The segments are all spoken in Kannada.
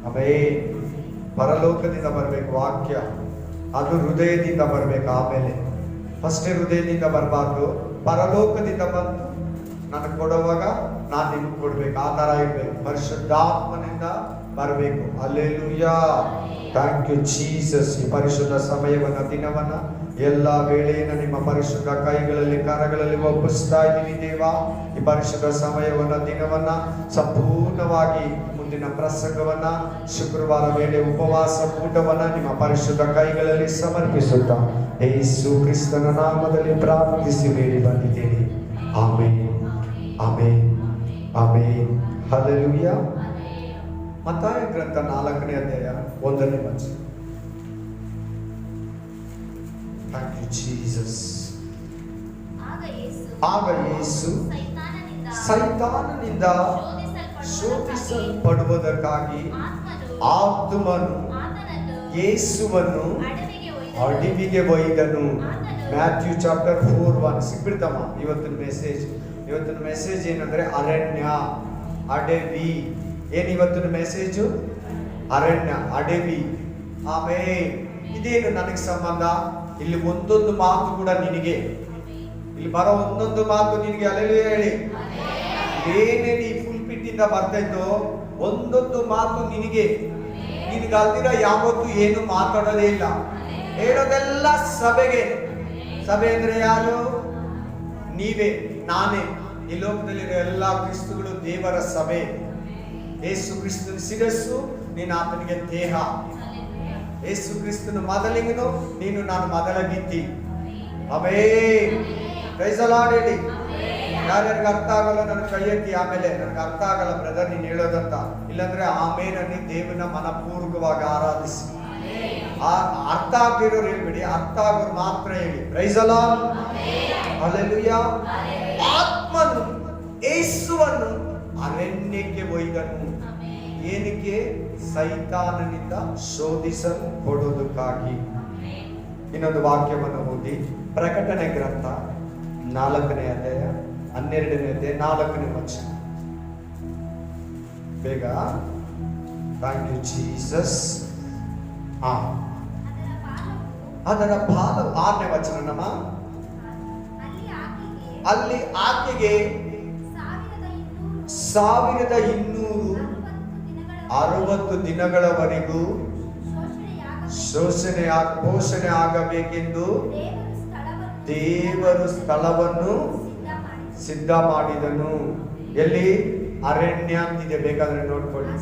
ಅವೇ ಪರಲೋಕದಿಂದ ಬರಬೇಕು ವಾಕ್ಯ, ಅದು ಹೃದಯದಿಂದ ಬರಬೇಕು. ಆಮೇಲೆ ಫಸ್ಟೇ ಹೃದಯದಿಂದ ಬರಬಾರ್ದು, ಪರಲೋಕದಿಂದ ಬಂದು ನನಗೆ ಕೊಡುವಾಗ ನಾನು ನಿಮ್ಗೆ ಕೊಡ್ಬೇಕು. ಆ ಥರ ಇರಬೇಕು, ಪರಿಶುದ್ಧಾತ್ಮನಿಂದ ಬರಬೇಕು. Alleluia, thank you Jesus. ಈ ಪರಿಶುದ್ಧ ಸಮಯವನ್ನ, ದಿನವನ್ನ, ಎಲ್ಲ ವೇಳೆಯನ್ನು ನಿಮ್ಮ ಪರಿಶುದ್ಧ ಕೈಗಳಲ್ಲಿ, ಕರಗಳಲ್ಲಿ ಒಪ್ಪಿಸ್ತಾ ಇದ್ದೀವಿ ದೇವ. ಈ ಪರಿಶುದ್ಧ ಸಮಯವನ್ನ, ದಿನವನ್ನ ಸಂಪೂರ್ಣವಾಗಿ ಮುಂದಿನ ಪ್ರಸಂಗವನ್ನ, ಶುಕ್ರವಾರ ವೇಳೆ ಉಪವಾಸ ಊಟವನ್ನ ನಿಮ್ಮ ಪರಿಶುದ್ಧ ಕೈಗಳಲ್ಲಿ ಸಮರ್ಪಿಸುತ್ತಾ ಯೇಸು ಕ್ರಿಸ್ತನ ನಾಮದಲ್ಲಿ ಪ್ರಾರ್ಥಿಸಿ ಬೇಡಿ ಬಂದಿದ್ದೇನೆ. Amen, amen, amen. ಹಲ್ಲೆಲೂಯಾ. ಮತ್ತಾಯ ಗ್ರಂಥ 4ನೇ ಅಧ್ಯಾಯ 1ನೇ ವಚನ. Thank you, Jesus. ಆಗ ಯೇಸು ಸೈತಾನನಿಂದ ಶೋಧಿಸಲ್ಪಡುವುದಕ್ಕಾಗಿ ಆತ್ಮನು ಯೇಸುವನ್ನು ಅಡವಿಗೆ ಒಯ್ದನು. Matthew chapter 4:1 ಸಿಕ್ಬಿಡ್ತಮ್ಮ. ಇವತ್ತಿನ ಮೆಸೇಜ್ ಏನಂದ್ರೆ ಅರಣ್ಯ, ಅಡವಿ. ಏನು ಇವತ್ತಿನ ಮೆಸೇಜು? ಅರಣ್ಯ, ಅಡವಿ. ಆಮೇಲೆ ಇದೇನು ನನಗೆ ಸಂಬಂಧ? ಇಲ್ಲಿ ಒಂದೊಂದು ಮಾತು ಕೂಡ ನಿನಗೆ, ಇಲ್ಲಿ ಬರೋ ಒಂದೊಂದು ಮಾತು ನಿನಗೆ. ಅಲ್ಲೆಲ್ಲೂ ಹೇಳಿ, ಏನೇನು ಈ ಫುಲ್ಪಿಟ್ ಇಂದ ಬರ್ತಾಯಿತ್ತೋ ಒಂದೊಂದು ಮಾತು ನಿನಗೆ. ನಿನಗಲ್ದಿರ ಯಾವತ್ತೂ ಏನು ಮಾತಾಡೋದೇ ಇಲ್ಲ, ಹೇಳೋದೆಲ್ಲ ಸಭೆಗೆ. ಸಭೆ ಅಂದ್ರೆ ಯಾರು? ನೀವೇ, ನಾನೇ. ಈ ಲೋಕದಲ್ಲಿರೋ ಎಲ್ಲ ಕ್ರಿಸ್ತುಗಳು ದೇವರ ಸಭೆ. ಯೇಸು ಕ್ರಿಸ್ತನ ಶಿರಸ್ಸು, ನೀನು ಆತನಿಗೆ ದೇಹ. ಯೇಸು ಕ್ರಿಸ್ತನ ಮೊದಲಿಗನು, ನೀನು ನಾನು ಮೊದಲ ಗಿತ್ತಿ. ಅವೇ ಪ್ರೈಸ್ ದಿ ಲಾರ್ಡ್ ಹೇಳಿ. ಯಾರ್ಯಾರಿಗೆ ಅರ್ಥ ಆಗಲ್ಲ ನನ್ನ ಕೈ ಎತ್ತಿ. ಆಮೇಲೆ ನನಗೆ ಅರ್ಥ ಆಗಲ್ಲ ಬ್ರದರ್ ನೀನು ಹೇಳೋದಂತ, ಇಲ್ಲಾಂದ್ರೆ ಆಮೇಲೆ ದೇವನ ಮನಪೂರ್ವಕವಾಗಿ ಆರಾಧಿಸಿ. ಅರ್ಥ ಆಗಿರೋರು ಹೇಳ್ಬೇಡಿ, ಅರ್ಥ ಆಗೋರು ಮಾತ್ರ ಹೇಳಿ. Praise the lord, hallelujah. ಆತ್ಮನು ಯೇಸುವನ್ನು ಅರಣ್ಯಕ್ಕೆ ಒಯ್ದನು. ಏನಕ್ಕೆ? ಸೈತಾನನಿಂದ ಶೋಧಿಸಲ್ಪಡುವುದಕ್ಕಾಗಿ. ಇನ್ನೊಂದು ವಾಕ್ಯವನ್ನು ಓದಿ, ಪ್ರಕಟಣೆ ಗ್ರಂಥ 4ನೇ ಅಧ್ಯಾಯ 12ನೇ ಅಧ್ಯಾಯ 4ನೇ ವಚನ. ಬೇಗ. Thank you Jesus. ಅದರ ಬಾಲ 6ನೇ ವಚನ ನಮ್ಮ. ಅಲ್ಲಿ ಆಕೆಗೆ 1260 ದಿನಗಳವರೆಗೂ ಪೋಷಣೆ ಆಗಬೇಕೆಂದು ದೇವರು ಸ್ಥಳವನ್ನು ಸಿದ್ಧ ಮಾಡಿದನು. ಎಲ್ಲಿ? ಅರಣ್ಯ ಅಂತಿದೆ, ಬೇಕಾದ್ರೆ ನೋಡ್ಕೊಳ್ಳಿ.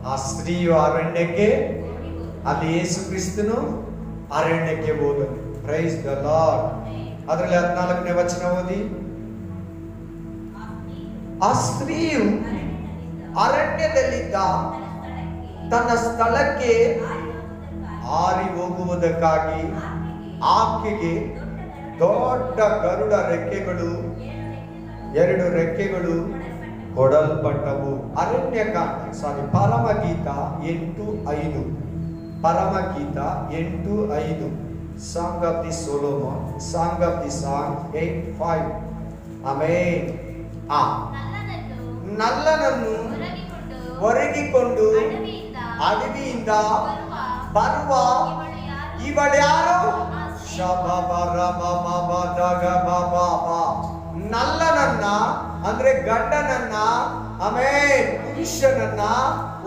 ಆ ಸ್ತ್ರೀಯು ಅರಣ್ಯಕ್ಕೆ, ಅಲ್ಲಿ ಯೇಸು ಕ್ರಿಸ್ತನು ಅರಣ್ಯಕ್ಕೆ ಹೋದನು. Price the lord. ಅದರಲ್ಲಿ 14ನೇ ವಚನ ಓದಿ. ಆ ಸ್ತ್ರೀಯು ಅರಣ್ಯದಲ್ಲಿದ್ದ ತನ್ನ ಸ್ಥಳಕ್ಕೆ ಹಾರಿ ಹೋಗುವುದಕ್ಕಾಗಿ ಆಕೆಗೆ ದೊಡ್ಡ ಗರುಡ ರೆಕ್ಕೆಗಳು, 2 ರೆಕ್ಕೆಗಳು ಕೊಡಲ್ಪಟ್ಟವು. ಪರಮಗೀತ 8:5. ಪರಮಗೀತ 8:5. Song of the Solomon, song of the song 8:5. Amen. ನಲ್ಲನನ್ನು ಒರಗಿಕೊಂಡು ಅಡವಿಯಿಂದ ಬರುವ ಇವಳ್ಯಾರು? ನಲ್ಲನನ್ನ ಅಂದ್ರೆ ಗಂಡನನ್ನ, ಆಮೇಲೆ ಪುರುಷನನ್ನ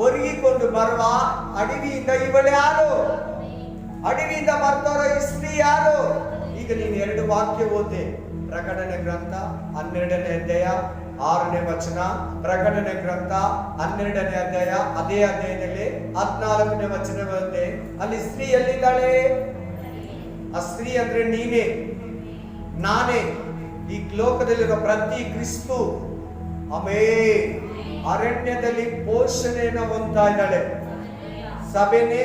ಒರಗಿಕೊಂಡು ಬರುವ ಅಡವಿಯಿಂದ ಇವಳ್ಯಾರು? ಅಡವಿಯಿಂದ ಬರ್ತಾರೋ ಈ ಸ್ತ್ರೀ ಯಾರು? ಈಗ ನೀನು 2 ವಾಕ್ಯ ಓದೆ. ಪ್ರಕಟಣೆ ಗ್ರಂಥ 12ನೇ ಅಧ್ಯಾಯ 6ನೇ ವಚನ, ಪ್ರಕಟಣೆ ಗ್ರಂಥ 12ನೇ ಅಧ್ಯಾಯ ಅದೇ ಅಧ್ಯಾಯದಲ್ಲಿ 14ನೇ ವಚನ ಬರುತ್ತೆ. ಅಲ್ಲಿ ಸ್ತ್ರೀ ಎಲ್ಲಿದ್ದಾಳೆ? ಆ ಸ್ತ್ರೀ ಅಂದ್ರೆ ನೀನೇ, ನಾನೇ, ಈ ಲೋಕದಲ್ಲಿರೋ ಪ್ರತಿ ಕ್ರಿಸ್ತು. ಆಮೆನ್. ಅರಣ್ಯದಲ್ಲಿ ಪೋಷಣೆಯನ್ನು ಹೊಂದ್ತಾ ಇದ್ದಾಳೆ. ಸಭೆನೇ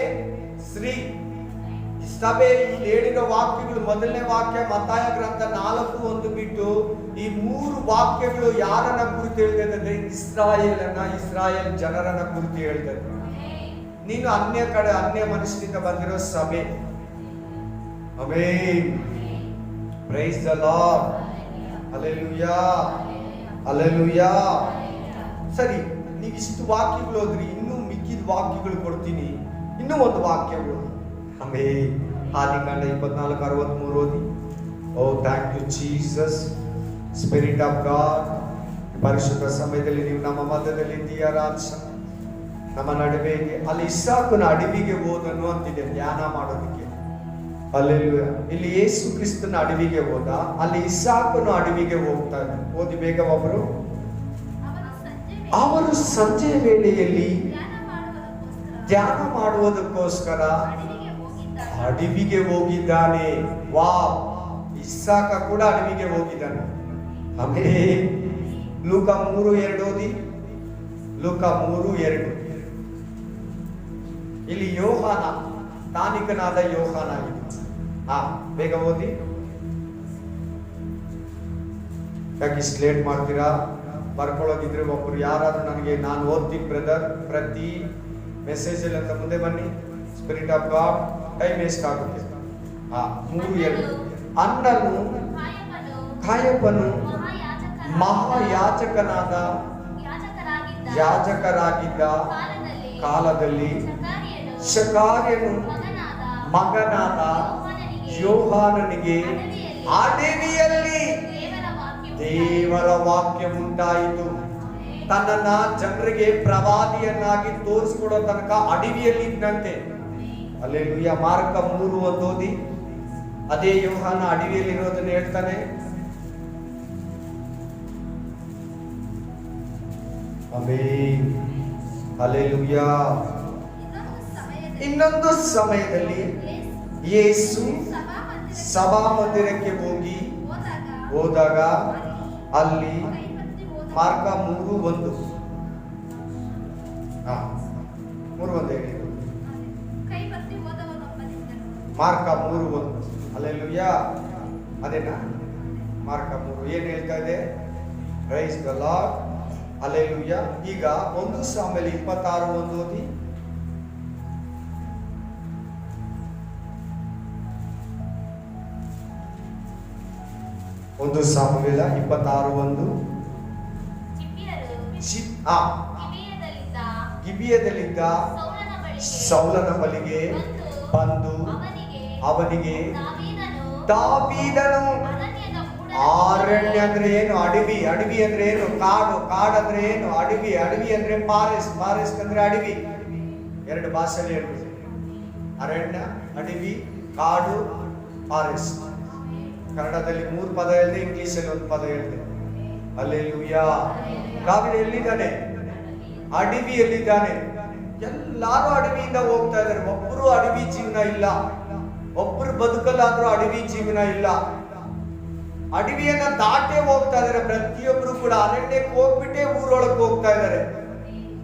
ಸ್ತ್ರೀ. ಸಭೆ ಇಲ್ಲಿ ಹೇಳಿರೋ ವಾಕ್ಯಗಳು, ಮೊದಲನೇ ವಾಕ್ಯ ಮತ್ತಾಯ ಗ್ರಂಥ 4:1 ಬಿಟ್ಟು ಈ 3 ವಾಕ್ಯಗಳು ಯಾರನ್ನ ಕುರಿತು ಹೇಳ್ತದೆ? ಇಸ್ರಾಯೇಲ್ ಜನರನ್ನ ಕುರಿತು ಹೇಳ್ತದೆ. ನೀನು ಅನ್ಯ ಮನುಷ್ಯನಿಂದ ಬಂದಿರೋ ಸಭೆ. Amen. Price the Lord. Hallelujah, hallelujah. ಸರಿ, ನೀವು ಇಷ್ಟು ವಾಕ್ಯಗಳು ಓದ್ರಿ, ಇನ್ನೂ ಮಿಕ್ಕಿದ ವಾಕ್ಯಗಳು ಕೊಡ್ತೀನಿ, ಇನ್ನೂ ಒಂದು ವಾಕ್ಯ ಓದಿ. ಆಮೇಲೆ ಆದಿಕಾಂಡ 24:63 ಓದಿ. Oh thank you Jesus, spirit of God. ಪರಿಶುದ್ಧ ಸಮಯದಲ್ಲಿ ನೀವು ನಮ್ಮ ಮಧ್ಯದಲ್ಲಿ ಇದ್ದೀಯ ರಾಜ, ನಮ್ಮ ನಡುವೆಗೆ. ಅಲ್ಲಿ ಇಸಾಕನ ಅಡವಿಗೆ ಹೋದನು ಅಂತಿದೆ ಧ್ಯಾನ ಮಾಡೋದಕ್ಕೆ. ಅಲ್ಲಿ ಇಲ್ಲಿ ಯೇಸು ಕ್ರಿಸ್ತನ ಅಡವಿಗೆ ಹೋದ, ಅಲ್ಲಿ ಇಸಾಕನು ಅಡವಿಗೆ ಹೋಗ್ತಾ ಇದ್ದ. ಓದಿ ಬೇಗ ಒಬ್ರು. ಅವರು ಸಂಜೆ ವೇಳೆಯಲ್ಲಿ ಧ್ಯಾನ ಮಾಡುವುದಕ್ಕೋಸ್ಕರ ಅಡವಿಗೆ ಹೋಗಿದ್ದಾನೆ. ವಾ, ಇಸಾಕ ಕೂಡ ಅಡವಿಗೆ ಹೋಗಿದ್ದಾನೆ. ಆಮೇಲೆ ಲೂಕ 3:2 ಓದಿ. ಲೂಕ 3:2. ಇಲ್ಲಿ ಯೋಹಾನ, ತಾನಿಕನಾದ ಯೋಹಾನ ಇದು. ಬೇಗ ಓದಿ. ಯಾಕೆ ಇಷ್ಟು ಲೇಟ್ ಮಾಡ್ತೀರಾ? ಬರ್ಕೊಳ್ಳೋದಿದ್ರೆ ಒಬ್ರು ಯಾರಾದ್ರೂ ನನಗೆ, ನಾನು ಓದ್ತೀನಿ ಬ್ರದರ್, ಪ್ರತಿ ಮೆಸೇಜ್ ಅಲ್ಲಿ ಅಂತ ಮುಂದೆ ಬನ್ನಿ. Spirit of god, time waste ಆಗುತ್ತೆ. 3:2. ಅನ್ನನು ಕಾಯಪ್ಪನು ಮಹಾಯಾಜಕನಾದ ಯಾಜಕರಾಗಿದ್ದ ಕಾಲದಲ್ಲಿ ಶಕಾರ್ಯನು ಮಗನಾದ ಯೋಹಾನನಿಗೆ ಅಡವಿಯಲ್ಲಿ ದೇವರ ವಾಕ್ಯ ಉಂಟಾಯಿತು. ತನ್ನನ್ನ ಜನರಿಗೆ ಪ್ರವಾದಿಯನ್ನಾಗಿ ತೋರಿಸಿಕೊಡೋ ತನಕ ಅಡವಿಯಲ್ಲಿ ಇದ್ದಂತೆ. ಅಲ್ಲೆಲೂಯಾ. ಮಾರ್ಕ 3:1 ಓದಿ. ಅದೇ ಯೋಹಾನ ಅಡವಿಯಲ್ಲಿ ಇರೋದನ್ನ ಹೇಳ್ತಾನೆ. Amen, hallelujah. ಇನ್ನೊಂದು ಸಮಯದಲ್ಲಿ ಯೇಸು ಸಭಾ ಮಂದಿರಕ್ಕೆ ಹೋದಾಗ ಅಲ್ಲಿ ಮಾರ್ಕ 3:1 ಹೇಳಿ. ಮಾರ್ಕ 3:1. ಹಲ್ಲೆಲೂಯಾ. ಅದೇನಾ ಮಾರ್ಕ 3 ಏನ್ ಹೇಳ್ತಾ ಇದೆ? Price the Lord. ಹಲ್ಲೆಲೂಯಾ. ಈಗ 1 ಸಾಮುವೇಲ 26:1 ಓದಿ. 1 ಸಾಮುವೇಲ 26:1. ಗಿಬೆಯದಲ್ಲಿದ್ದ ಸೌಲನ ಬಳಿಗೆ ಬಂದು ಅವನಿಗೆ ದಾವೀದನು, ಅರಣ್ಯ ಅಂದ್ರೆ ಏನು? ಅಡವಿ. ಅಡವಿ ಅಂದ್ರೆ ಏನು? ಕಾಡು. ಕಾಡಂದ್ರೆ ಏನು? ಅಡವಿ. ಅಡವಿ ಅಂದ್ರೆ ಫಾರೆಸ್ಟ್. ಫಾರೆಸ್ಟ್ ಅಂದ್ರೆ ಅಡವಿ. 2 ಭಾಷೆಯಲ್ಲಿ ಹೇಳ್ಬೋದು. ಅರಣ್ಯ, ಅಡವಿ, ಕಾಡು, ಫಾರೆಸ್ಟ್. ಕನ್ನಡದಲ್ಲಿ 3 ಪದ ಹೇಳಿದೆ, ಇಂಗ್ಲಿಷಲ್ಲಿ 1 ಪದ ಹೇಳಿದೆ. ಹಲ್ಲೆಲೂಯಾ. ದಾವೀದ ಎಲ್ಲಿದ್ದಾನೆ? ಅಡವಿಯಲ್ಲಿದ್ದಾನೆ. ಎಲ್ಲಾರು ಅಡವಿಯಿಂದ ಹೋಗ್ತಾ ಇದ್ದಾರೆ. ಒಬ್ಬರು ಅಡವಿ ಜೀವನ ಇಲ್ಲ. ಒಬ್ಬರು ಬದುಕಲ್ಲಾದ್ರೂ ಅಡವಿ ಜೀವನ ಇಲ್ಲ. ಅಡವಿಯನ್ನ ದಾಟೇ ಹೋಗ್ತಾ ಇದ್ದಾರೆ. ಪ್ರತಿಯೊಬ್ರು ಕೂಡ ಅರಣ್ಯಕ್ಕೆ ಹೋಗ್ಬಿಟ್ಟೆ ಊರೊಳಗೆ ಹೋಗ್ತಾ ಇದ್ದಾರೆ.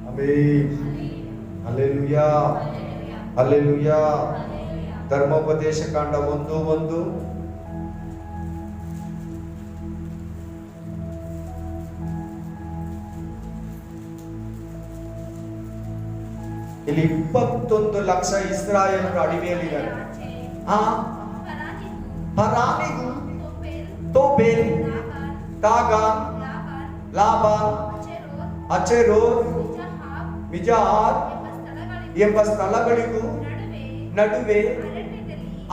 Amen, hallelujah, hallelujah. ಧರ್ಮೋಪದೇಶ ಕಾಂಡ 1:1. ಇಲ್ಲಿ 21 ಲಕ್ಷ ಇಸ್ರಾಯೇಲರು ಅಡವಿಯಲ್ಲಿದ್ದಾರೆ. ಪರಾನಿಗೂ, ತೋಬೇಲ್, ದಾಗಾನ್, ಲಾಬಾನ್, ಅಚೆರೋರ್, ಮಿಜಾರ್ ಎಂಬ ಸ್ಥಳಗಳಿಗೂ ನಡುವೆ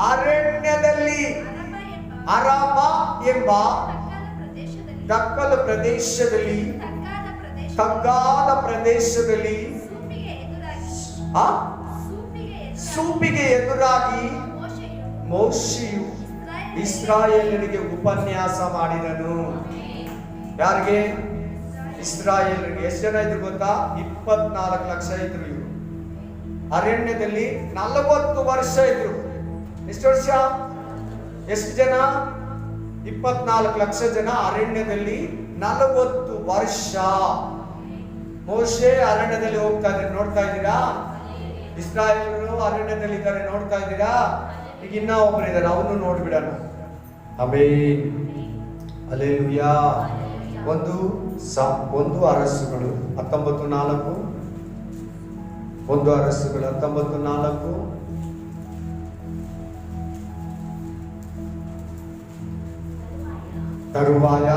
ಅರಣ್ಯದಲ್ಲಿ ಅರಾಬ ಎಂಬ ತಗ್ಗಾದ ಪ್ರದೇಶದಲ್ಲಿ ಸೂಪಿಗೆ ಎದುರಾಗಿ ಮೋಶೆಯು ಇಸ್ರಾಯೇಲರಿಗೆ ಉಪನ್ಯಾಸ ಮಾಡಿದನು. ಯಾರಿಗೆ? ಇಸ್ರಾಯೇಲರಿಗೆ. ಎಷ್ಟು ಜನ ಇದ್ರು ಗೊತ್ತಾ? 24 ಲಕ್ಷ ಇದ್ರು ಇವರು. ಅರಣ್ಯದಲ್ಲಿ 40 ವರ್ಷ ಇದ್ರು. ಎಷ್ಟು ವರ್ಷ? ಎಷ್ಟು ಜನ? 24 ಲಕ್ಷ ಜನ ಅರಣ್ಯದಲ್ಲಿ 40 ವರ್ಷ. ಮೋಶೆ ಅರಣ್ಯದಲ್ಲಿ ಹೋಗ್ತಾ ಇದ್ದಾರೆ, ನೋಡ್ತಾ ಇದ್ದೀರಾ? ಇಸ್ರಾಯೇಲರು ಅರಣ್ಯದಲ್ಲಿ ಇದ್ದಾರೆ, ನೋಡ್ತಾ ಇದ್ದೀರಾ? ಈಗ ಇನ್ನ ಒಬ್ಬರಿದ್ದಾರೆ, ಅವನು ನೋಡ್ಬಿಡೋಣ. Amen, hallelujah. 1 ಅರಸುಗಳು 19:4. 1 ಅರಸುಗಳು 19:4. ತರುವಾಯ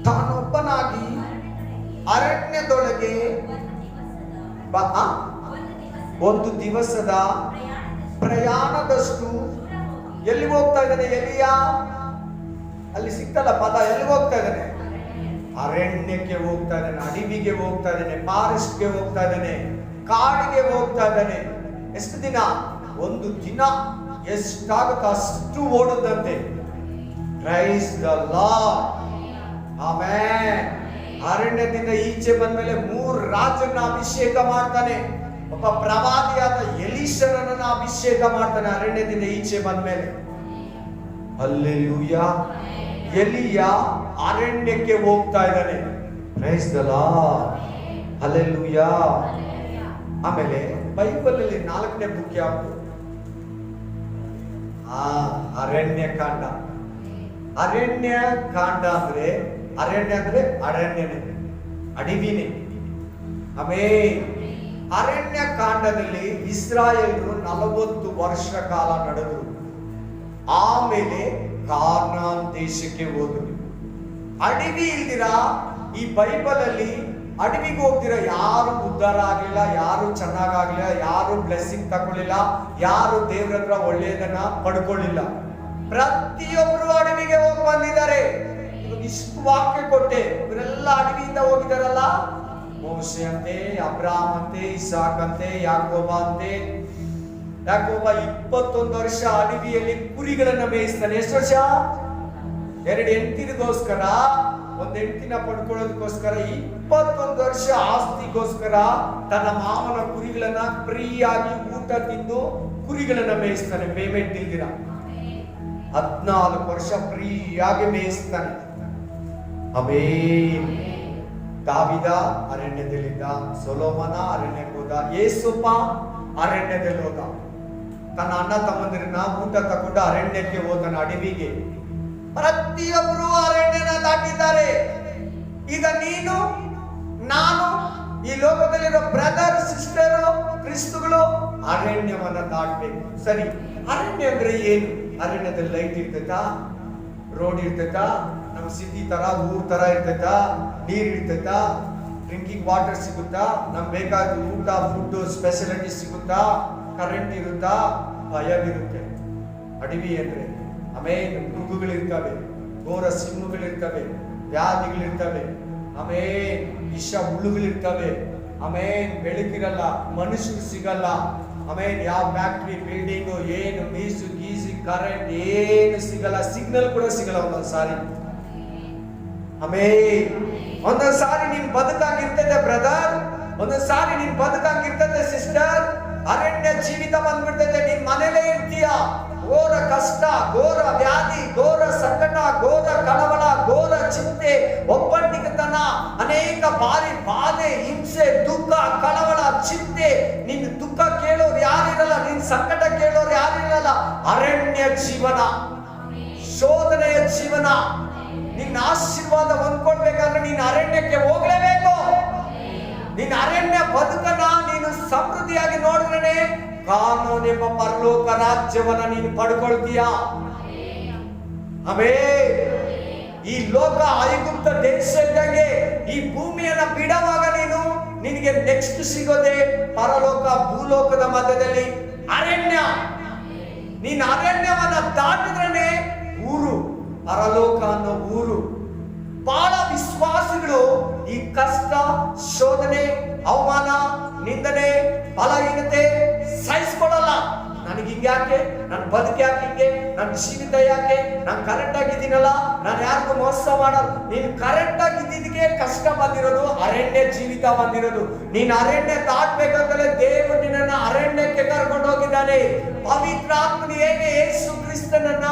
ತಾನೊಬ್ಬನಾಗಿ ಅರಣ್ಯ ಅರಣ್ಯದೊಳಗೆ ಒಂದು ದಿವಸದ ಪ್ರಯಾಣದಷ್ಟು ಎಲ್ಲಿ ಹೋಗ್ತಾ ಇದ್ದಾನೆ ಎಲಿಯ? ಅಲ್ಲಿ ಸಿಕ್ತಲ್ಲ ಪದ, ಎಲ್ಲಿ ಹೋಗ್ತಾ ಇದ್ದಾನೆ? ಅರಣ್ಯಕ್ಕೆ ಹೋಗ್ತಾ ಇದ್ದಾನೆ, ಅಡವಿಗೆ ಹೋಗ್ತಾ ಇದ್ದಾನೆ, ಫಾರೆಸ್ಟ್ಗೆ ಹೋಗ್ತಾ ಇದ್ದಾನೆ, ಕಾಡಿಗೆ ಹೋಗ್ತಾ ಇದ್ದಾನೆ. ಎಷ್ಟು ದಿನ? ಒಂದು ದಿನ ಎಷ್ಟಾಗುತ್ತೋ ಅಷ್ಟು ಓಡುದಂತೆ. Praise the Lord, amen. ಅರಣ್ಯದಿಂದ ಈಚೆ ಬಂದ್ಮೇಲೆ 3 ರಾಜರನ್ನ ಅಭಿಷೇಕ ಮಾಡ್ತಾನೆ. ಒಬ್ಬ ಪ್ರವಾದಿಯಾದ ಎಲೀಷನನ್ನ ಅಭಿಷೇಕ ಮಾಡ್ತಾನೆ ಅರಣ್ಯದಿಂದ ಈಚೆ ಬಂದ್ಮೇಲೆ. ಹಲ್ಲೆಲೂಯಾ. ಎಲಿಯ ಅರಣ್ಯಕ್ಕೆ ಹೋಗ್ತಾ ಇದ್ದಾನೆ. Price the Lord, hallelujah. ಆಮೇಲೆ ಬೈಬಲ್ ಅಲ್ಲಿ 4ನೇ ಬುಕ್ ಯಾವುದು? ಅರಣ್ಯ ಕಾಂಡ. ಅರಣ್ಯ ಕಾಂಡ ಅಂದ್ರೆ ಅರಣ್ಯ ಅಂದ್ರೆ ಅರಣ್ಯನೇ, ಅಡವಿನೇ. ಆಮೇಲೆ ಅರಣ್ಯ ಕಾಂಡದಲ್ಲಿ ಇಸ್ರಾಯೇಲರು 40 ವರ್ಷ ಕಾಲ ನಡೆದರು. ಆಮೇಲೆ ಕಾನಾನ್ ದೇಶಕ್ಕೆ ಹೋದರು. ಅಡವಿ ಇಲ್ದಿರ ಈ ಬೈಬಲ್ ಅಲ್ಲಿ ಅಡವಿಗೆ ಹೋಗ್ದಿರ ಯಾರು ಉದ್ಧಾರ ಆಗ್ಲಿಲ್ಲ, ಯಾರು ಚೆನ್ನಾಗಾಗ್ಲಿಲ್ಲ, ಯಾರು ಬ್ಲೆಸ್ಸಿಂಗ್ ತಗೊಳ್ಳಿಲ್ಲ, ಯಾರು ದೇವ್ರ ಹತ್ರ ಒಳ್ಳೆಯದನ್ನ ಪಡ್ಕೊಳ್ಳಿಲ್ಲ. ಪ್ರತಿಯೊಬ್ರು ಅಡವಿಗೆ ಹೋಗಿ ಬಂದಿದ್ದಾರೆ. ಇಷ್ಟು ವಾಕ್ಯ ಕೊಟ್ಟೆ, ಇವರೆಲ್ಲ ಅಡವಿಯಿಂದ ಹೋಗಿದಾರಲ್ಲ. ಮೋಶೆ ಅಂತೆ, ಅಬ್ರಾಮ್ ಅಂತೆ, ಇಸಾಕ್ ಅಂತೆ, ಯಾಕೋಬ ಅಂತೆ. ಯಾಕೋಬ 21 ವರ್ಷ ಅಡವಿಯಲ್ಲಿ ಕುರಿಗಳನ್ನ ಮೇಯಿಸ್ತಾನೆ. ಎಷ್ಟು ವರ್ಷ? 2 ಹೆಂಡತಿಗೋಸ್ಕರ, 1 ಹೆಂಡತಿನ ಪಡ್ಕೊಳ್ಳೋದಕ್ಕೋಸ್ಕರ 21 ವರ್ಷ ಆಸ್ತಿಗೋಸ್ಕರ ತನ್ನ ಮಾವನ ಕುರಿಗಳನ್ನ ಫ್ರೀಯಾಗಿ ಊಟ ತಿಂದು ಕುರಿಗಳನ್ನ ಮೇಯಿಸ್ತಾನೆ. ಪೇಮೆಂಟ್ ಇಲ್ದಿರ 14 ವರ್ಷ ಫ್ರೀಯಾಗಿ ಮೇಯಿಸ್ತಾನೆ. ಆಮೆನ್. ದಾವಿದ ಅರಣ್ಯದಲ್ಲಿದ್ದ, ಸೊಲೊಮನ ಅರಣ್ಯಕ್ಕೆ ಹೋದ, ಯೇಸುಪ್ಪ ಅರಣ್ಯದಲ್ಲಿ ಹೋದ. ತನ್ನ ಅಣ್ಣ ತಮ್ಮಂದಿರನ್ನ ಊಟ ತಗೊಂಡು ಅರಣ್ಯಕ್ಕೆ ಹೋದನ, ಅಡವಿಗೆ. ಪ್ರತಿಯೊಬ್ಬರು ಅರಣ್ಯನ ದಾಟಿದ್ದಾರೆ. ಈಗ ನೀನು ನಾನು ಈ ಲೋಕದಲ್ಲಿರೋ ಬ್ರದರ್ ಸಿಸ್ಟರ್ ಕ್ರಿಸ್ತುಗಳು ಅರಣ್ಯವನ್ನ ದಾಟಬೇಕು. ಸರಿ, ಅರಣ್ಯ ಅಂದ್ರೆ ಏನು? ಅರಣ್ಯದಲ್ಲಿ ಲೈಟ್ ಇರ್ತೈತಾ? ರೋಡ್ ಇರ್ತೈತಾ? ನಮ್ಮ ಸಿಟಿ ತರ ಊರ್ ತರ ಇರ್ತೈತಾ? ನೀರ್ ಇರ್ತೈತಾ? ಡ್ರಿಂಕಿಂಗ್ ವಾಟರ್ ಸಿಗುತ್ತಾ? ನಮ್ಗೆ ಬೇಕಾದ ಊಟ ಫುಡ್ ಸ್ಪೆಷಾಲಿಟಿ ಸಿಗುತ್ತಾ? ಕರೆಂಟ್ ಇರುತ್ತಾ? ಭಯವಿರುತ್ತೆ ಅಡವಿ ಅಂದ್ರೆ. ಆಮೇಲೆ ಮೃಗಗಳಿರ್ತವೆ, ಘೋರ ಸಿಂಹಗಳಿರ್ತವೆ, ವ್ಯಾಧಿಗಳಿರ್ತವೆ, ಆಮೇಲೆ ವಿಷ ಹುಳುಗಳಿರ್ತವೆ, ಆಮೇಲೆ ಬೆಳಕಿರಲ್ಲ, ಮನುಷ್ಯರು ಸಿಗಲ್ಲ, ಆಮೇಲೆ ಯಾವ ಫ್ಯಾಕ್ಟ್ರಿ ಬಿಲ್ಡಿಂಗು ಏನು ಮೀಸು ಗೀಸಿ ಕರೆಂಟ್ ಏನು ಸಿಗಲ್ಲ, ಸಿಗ್ನಲ್ ಕೂಡ ಸಿಗಲ್ಲ ಒಂದೊಂದ್ಸಾರಿ. ಆಮೇಲೆ ಒಂದೊಂದ್ಸಾರಿ ನೀನ್ ಬದುಕಾಗಿರ್ತದೆ ಬ್ರದರ್, ಒಂದೊಂದ್ಸಾರಿ ನೀನ್ ಬದುಕಾಗಿರ್ತದೆ ಸಿಸ್ಟರ್. ಅರಣ್ಯ ಜೀವಿತ ಬಂದ್ಬಿಡ್ತದೆ, ನೀನ್ ಮನೇಲೇ ಇರ್ತೀಯ. ಘೋರ ಕಷ್ಟ, ಘೋರ ವ್ಯಾಧಿ, ಘೋರ ಸಂಕಟ, ಘೋರ ಕಳವಳ, ಘೋರ ಚಿಂತೆ, ಒಬ್ಬಂಟಿಗತನ, ಅನೇಕ ಬಾರಿ ಬಾಧೆ, ಹಿಂಸೆ, ದುಃಖ, ಕಳವಳ, ಚಿಂತೆ. ನಿನ್ ದುಃಖ ಕೇಳೋರು ಯಾರಿರಲ್ಲ, ನಿನ್ ಸಂಕಟ ಕೇಳೋರು ಯಾರಿರಲ್ಲ. ಅರಣ್ಯ ಜೀವನ, ಶೋಧನೆಯ ಜೀವನ. ನಿನ್ನ ಆಶೀರ್ವಾದ ಹೊಂದ್ಕೊಳ್ಬೇಕಾದ್ರೆ ನೀನು ಅರಣ್ಯಕ್ಕೆ ಹೋಗ್ಲೇಬೇಕು. ನಿನ್ನ ಅರಣ್ಯ ಬದುಕನ್ನ ನೀನು ಸಮೃದ್ಧಿಯಾಗಿ ನೋಡಿದ್ರೆ ಕಾನೂನೆಂಬ ಪರಲೋಕ ರಾಜ್ಯವನ್ನ ನೀನು ಪಡ್ಕೊಳ್ತೀಯ. ಈ ಲೋಕ ಐಗುಪ್ತ ದೇಶ ಇದ್ದಂಗೆ ಈ ಭೂಮಿಯನ್ನ ಬಿಡುವಾಗ ನಿನಗೆ ನೆಕ್ಸ್ಟ್ ಸಿಗೋದೆ ಪರಲೋಕ, ಭೂಲೋಕದ ಮಧ್ಯದಲ್ಲಿ ಅರಣ್ಯ. ನೀನು ಅರಣ್ಯವನ್ನ ದಾಟಿದ್ರೆ ಊರು, ಪರಲೋಕ ಅನ್ನೋ ಊರು. ಬಹಳ ವಿಶ್ವಾಸಿಗಳು ಈ ಕಷ್ಟ, ಶೋಧನೆ, ಅವಮಾನ, ನಿಂದನೆ, ಬಲಹೀನತೆ ಸಹಿಸ್ಕೊಳ್ಳಲ್ಲ. ನನಗೆ ಹಿಂಗ್ಯಾಕೆ, ನನ್ನ ಬದುಕು ಯಾಕೆ ಹಿಂಗೆ, ನನ್ನ ಜೀವಿತ ಯಾಕೆ, ನಾನು ಕರೆಕ್ಟ್ ಆಗಿದ್ದೀನಲ್ಲ, ನಾನು ಯಾರಿಗೂ ಮೋಸ ಮಾಡಲ್ಲ. ನೀನು ಕರೆಕ್ಟ್ ಆಗಿದ್ದಕ್ಕೆ ಕಷ್ಟ ಬಂದಿರೋದು, ಅರಣ್ಯ ಜೀವಿತ ಬಂದಿರೋದು. ನೀನು ಅರಣ್ಯ ದಾಟ್ಬೇಕಂತಲೇ ದೇವರು ನಿನ್ನನ್ನು ಅರಣ್ಯಕ್ಕೆ ಕರ್ಕೊಂಡು ಹೋಗಿದ್ದಾನೆ. ಪವಿತ್ರಾತ್ಮನು ಹೇಗೆ ಯೇಸು ಕ್ರಿಸ್ತನನ್ನ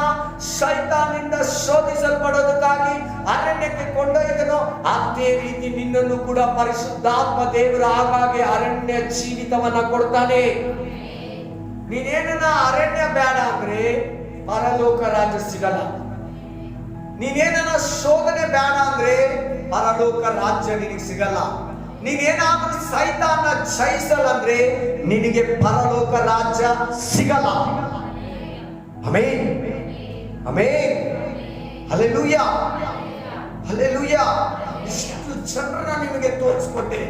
ಶೈತಾನಿಂದ ಶೋಧಿಸಲ್ಪಡೋದಕ್ಕಾಗಿ ಅರಣ್ಯಕ್ಕೆ ಕೊಂಡೊಯ್ದನೋ, ಅದೇ ರೀತಿ ನಿನ್ನನ್ನು ಕೂಡ ಪರಿಶುದ್ಧಾತ್ಮ ದೇವರು ಆಗಾಗ್ಗೆ ಅರಣ್ಯ ಜೀವಿತವನ್ನ ಕೊಡ್ತಾನೆ. ನೀನೇನ ಅರಣ್ಯ ಬೇಡ ಅಂದ್ರೆ ಪರಲೋಕ ರಾಜ್ಯ ಸಿಗಲ್ಲ. ನೀನೇನ ಶೋಧನೆ ಬೇಡ ಅಂದ್ರೆ ಪರಲೋಕ ರಾಜ್ಯ ನಿನಗೆ ಸಿಗಲ್ಲ. ನೀನೇನಾದ್ರೂ ಸೈತಾನ ಜಯಿಸಲ್ಲ ಅಂದ್ರೆ ನಿನಗೆ ಪರಲೋಕ ರಾಜ್ಯ ಸಿಗಲ್ಲ. Amen, amen, hallelujah, hallelujah. ಇಷ್ಟು ಜನರನ್ನ ನಿಮಗೆ ತೋರಿಸ್ಕೊಟ್ಟೆ.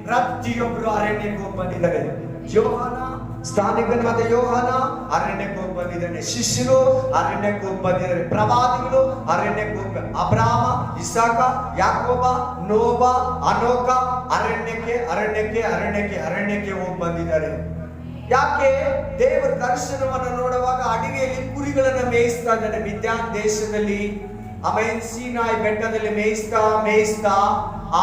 ಪ್ರತಿಯೊಬ್ಬರು ಅರಣ್ಯಕ್ಕೆ ಹೋಗಿ ಬಂದಿದ್ದಾರೆ. ಯೋಹಾನ, ಸ್ಥಾನಿಕನಾದ ಯೋಹಾನ ಅರಣ್ಯಕ್ಕೆ ಹೋಗಿ ಬಂದಿದ್ದಾನೆ. ಶಿಷ್ಯರು ಅರಣ್ಯಕ್ಕೆ ಹೋಗಿ ಬಂದಿದ್ದಾರೆ. ಪ್ರವಾದಿಗಳು ಅರಣ್ಯಕ್ಕೆ ಹೋಗಿ, ಅಬ್ರಾಮ, ಇಸಾಕ, ಯಾಕೋಬ, ನೋಬ, ಅನೋಕ ಅರಣ್ಯಕ್ಕೆ ಅರಣ್ಯಕ್ಕೆ ಅರಣ್ಯಕ್ಕೆ ಅರಣ್ಯಕ್ಕೆ ಹೋಗಿ ಬಂದಿದ್ದಾರೆ. ಯಾಕೆ? ದೇವರ ದರ್ಶನವನ್ನು ನೋಡುವಾಗ ಅಡವಿಯಲ್ಲಿ ಕುರಿಗಳನ್ನ ಮೇಯಿಸ್ತಾ ಇದ್ದಾನೆ. ಮಿದ್ಯಾನ್ ದೇಶದಲ್ಲಿ ಸೀನಾಯಿ ಬೆಟ್ಟದಲ್ಲಿ ಮೇಯಿಸ್ತಾ ಆ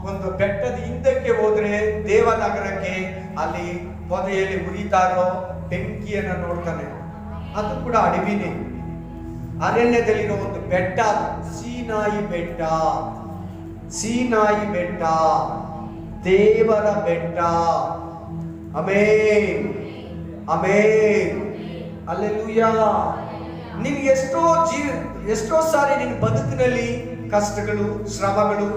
ಒಂದು ಬೆಟ್ಟದ ಹಿಂದಕ್ಕೆ ಹೋದ್ರೆ ದೇವನಗರಕ್ಕೆ ಅಲ್ಲಿ ಪೊದೆಯಲ್ಲಿ ಉರಿತಾರೋ ಬೆಂಕಿಯನ್ನ ನೋಡ್ತಾನೆ. ಅದು ಕೂಡ ಅಡವಿನೇ, ಅರಣ್ಯದಲ್ಲಿರೋ ಒಂದು ಬೆಟ್ಟ, ಸೀನಾಯಿ ಬೆಟ್ಟ. ಸೀನಾಯಿ ಬೆಟ್ಟ ದೇವರ ಬೆಟ್ಟ. Amen, amen, hallelujah. ನಿನ್ಗೆ ಎಷ್ಟೋ ಸಾರಿ ನಿನ್ನ ಬದುಕಿನಲ್ಲಿ ಕಷ್ಟಗಳು, ಶ್ರಮಗಳು,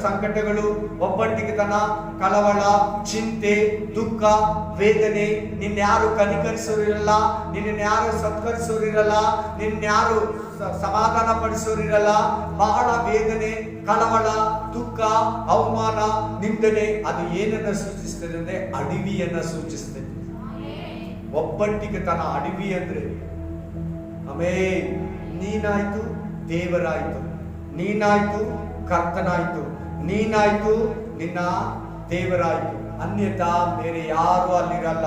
ಸಂಕಟಗಳು, ಒಬ್ಬಂಟಿಗೆತನ, ಕಳವಳ, ಚಿಂತೆ, ದುಃಖ, ವೇದನೆ, ನಿನ್ಯಾರು ಕನಿಕರಿಸೋರಿರಲ್ಲ, ನಿನ್ಯಾರು ಸತ್ಕರಿಸೋರಿರಲ್ಲ, ನಿನ್ಯಾರು ಸಮಾಧಾನ ಪಡಿಸೋರಿರಲ್ಲ. ಬಹಳ ವೇದನೆ, ಕಳವಳ, ದುಃಖ, ಅವಮಾನ, ನಿಂದನೆ. ಅದು ಏನನ್ನ ಸೂಚಿಸ್ತದೆ ಅಂದ್ರೆ ಅಡವಿಯನ್ನ ಸೂಚಿಸ್ತದೆ. ಒಬ್ಬಂಟಿಗೆತನ ಅಡವಿ ಅಂದ್ರೆ. ಆಮೆನ್. ನೀನಾಯ್ತು ದೇವರಾಯ್ತು, ನೀನಾಯ್ತು ಕರ್ತನಾಯ್ತು, ನೀನಾಯ್ತು ನಿನ್ನ ದೇವರಾಯ್ತು. ಅನ್ಯತಾ ಬೇರೆ ಯಾರು ಅಲ್ಲಿರಲ್ಲ.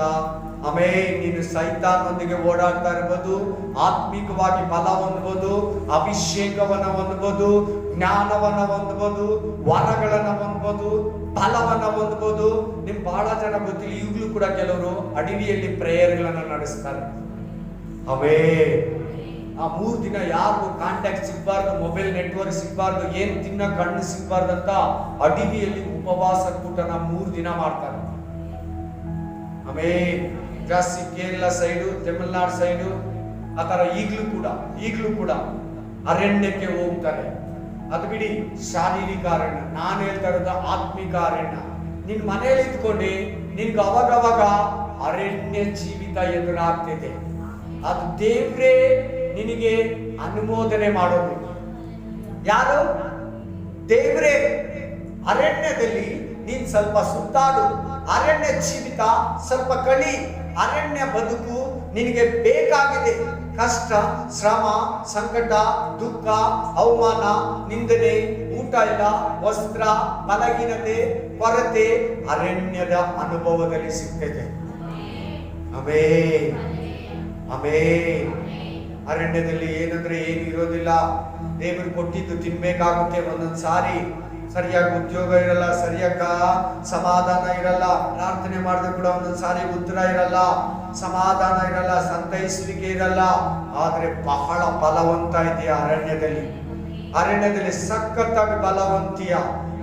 ಆಮೆನ್. ನೀನು ಸೈತಾನೊಂದಿಗೆ ಓಡಾಡ್ತಾ ಇರ್ಬೋದು, ಆತ್ಮಿಕವಾಗಿ ಬಲ ಹೊಂದಬಹುದು, ಅಭಿಷೇಕವನ್ನ ಹೊಂದಬಹುದು, ಜ್ಞಾನವನ್ನ ಹೊಂದಬಹುದು, ವರಗಳನ್ನ ಹೊಂದಬಹುದು, ಬಲವನ್ನ ಹೊಂದಬಹುದು. ನಿಮ್ ಬಹಳ ಜನ ಗೊತ್ತಿಲ್ಲ, ಈಗಲೂ ಕೂಡ ಕೆಲವರು ಅಡವಿಯಲ್ಲಿ ಪ್ರೇಯರ್ಗಳನ್ನ ನಡೆಸ್ತಾರೆ. ಆಮೆನ್. ಆ 3 ದಿನ ಯಾರಿಗೂ ಕಾಂಟ್ಯಾಕ್ಟ್ ಸಿಗಬಾರ್ದು, ಮೊಬೈಲ್ ನೆಟ್ವರ್ಕ್ ಸಿಗಬಾರ್ದು, ಏನ್ ತಿನ್ನ ಕಣ್ಣು ಸಿಗಬಾರ್ದು ಅಂತ ಅಡವಿಯಲ್ಲಿ ಉಪವಾಸ ಕೂಟನ 3 ದಿನ ಮಾಡ್ತಾರೆ. ಆಮೇಲೆ ಜಾಸ್ತಿ ಕೇರಳ ಸೈಡು, ತಮಿಳುನಾಡು ಸೈಡು ಆ ತರ ಈಗಲೂ ಕೂಡ ಅರಣ್ಯಕ್ಕೆ ಹೋಗ್ತಾರೆ. ಅದು ಬಿಡಿ, ಶಾರೀರಿಕ ಅರಣ್ಯ. ನಾನು ಹೇಳ್ತಾ ಇರೋದು ಆತ್ಮಿಕ ಅರಣ್ಯ. ನಿನ್ ಮನೆಯಲ್ಲಿ ಇದ್ಕೊಂಡು ನಿನ್ಗೆ ಅವಾಗವಾಗ ಅರಣ್ಯ ಜೀವಿತ ಎದುರಾಗ್ತಿದೆ. ಅದು ದೇವ್ರೇ ನಿನಗೆ ಅನುಮೋದನೆ ಮಾಡೋದು. ಯಾರು? ದೇವ್ರೇ. ಅರಣ್ಯದಲ್ಲಿ ನೀನ್ ಸ್ವಲ್ಪ ಸುತ್ತಾಡು, ಅರಣ್ಯ ಜೀವಿತ ಸ್ವಲ್ಪ ಕಳಿ, ಅರಣ್ಯ ಬದುಕು ನಿನಗೆ ಬೇಕಾಗಿದೆ. ಕಷ್ಟ, ಶ್ರಮ, ಸಂಕಟ, ದುಃಖ, ಅವಮಾನ, ನಿಂದನೆ, ಊಟ ಇಲ್ಲ, ವಸ್ತ್ರ, ಬಲಹೀನತೆ, ಕೊರತೆ ಅರಣ್ಯದ ಅನುಭವದಲ್ಲಿ ಸಿಗ್ತದೆ. Amen, amen. ಅರಣ್ಯದಲ್ಲಿ ಏನಂದ್ರೆ ಏನು ಇರೋದಿಲ್ಲ. ದೇವರು ಕೊಟ್ಟಿದ್ದು ತಿನ್ಬೇಕಾಗುತ್ತೆ. ಒಂದೊಂದು ಸಾರಿ ಸರಿಯಾಗಿ ಉದ್ಯೋಗ ಇರಲ್ಲ, ಸರಿಯಾಗ ಸಮಾಧಾನ ಇರಲ್ಲ. ಪ್ರಾರ್ಥನೆ ಮಾಡಿದ್ರೆ ಕೂಡ ಒಂದೊಂದು ಸಾರಿ ಉತ್ತರ ಇರಲ್ಲ, ಸಮಾಧಾನ ಇರಲ್ಲ, ಸಂತೈಸುವಿಕೆ ಇರಲ್ಲ. ಆದ್ರೆ ಬಹಳ ಬಲವಂತ ಇದೆಯಾ ಅರಣ್ಯದಲ್ಲಿ. ಅರಣ್ಯದಲ್ಲಿ ಸಖತ್ತಾಗಿ ಬಲವಂತಿಯ.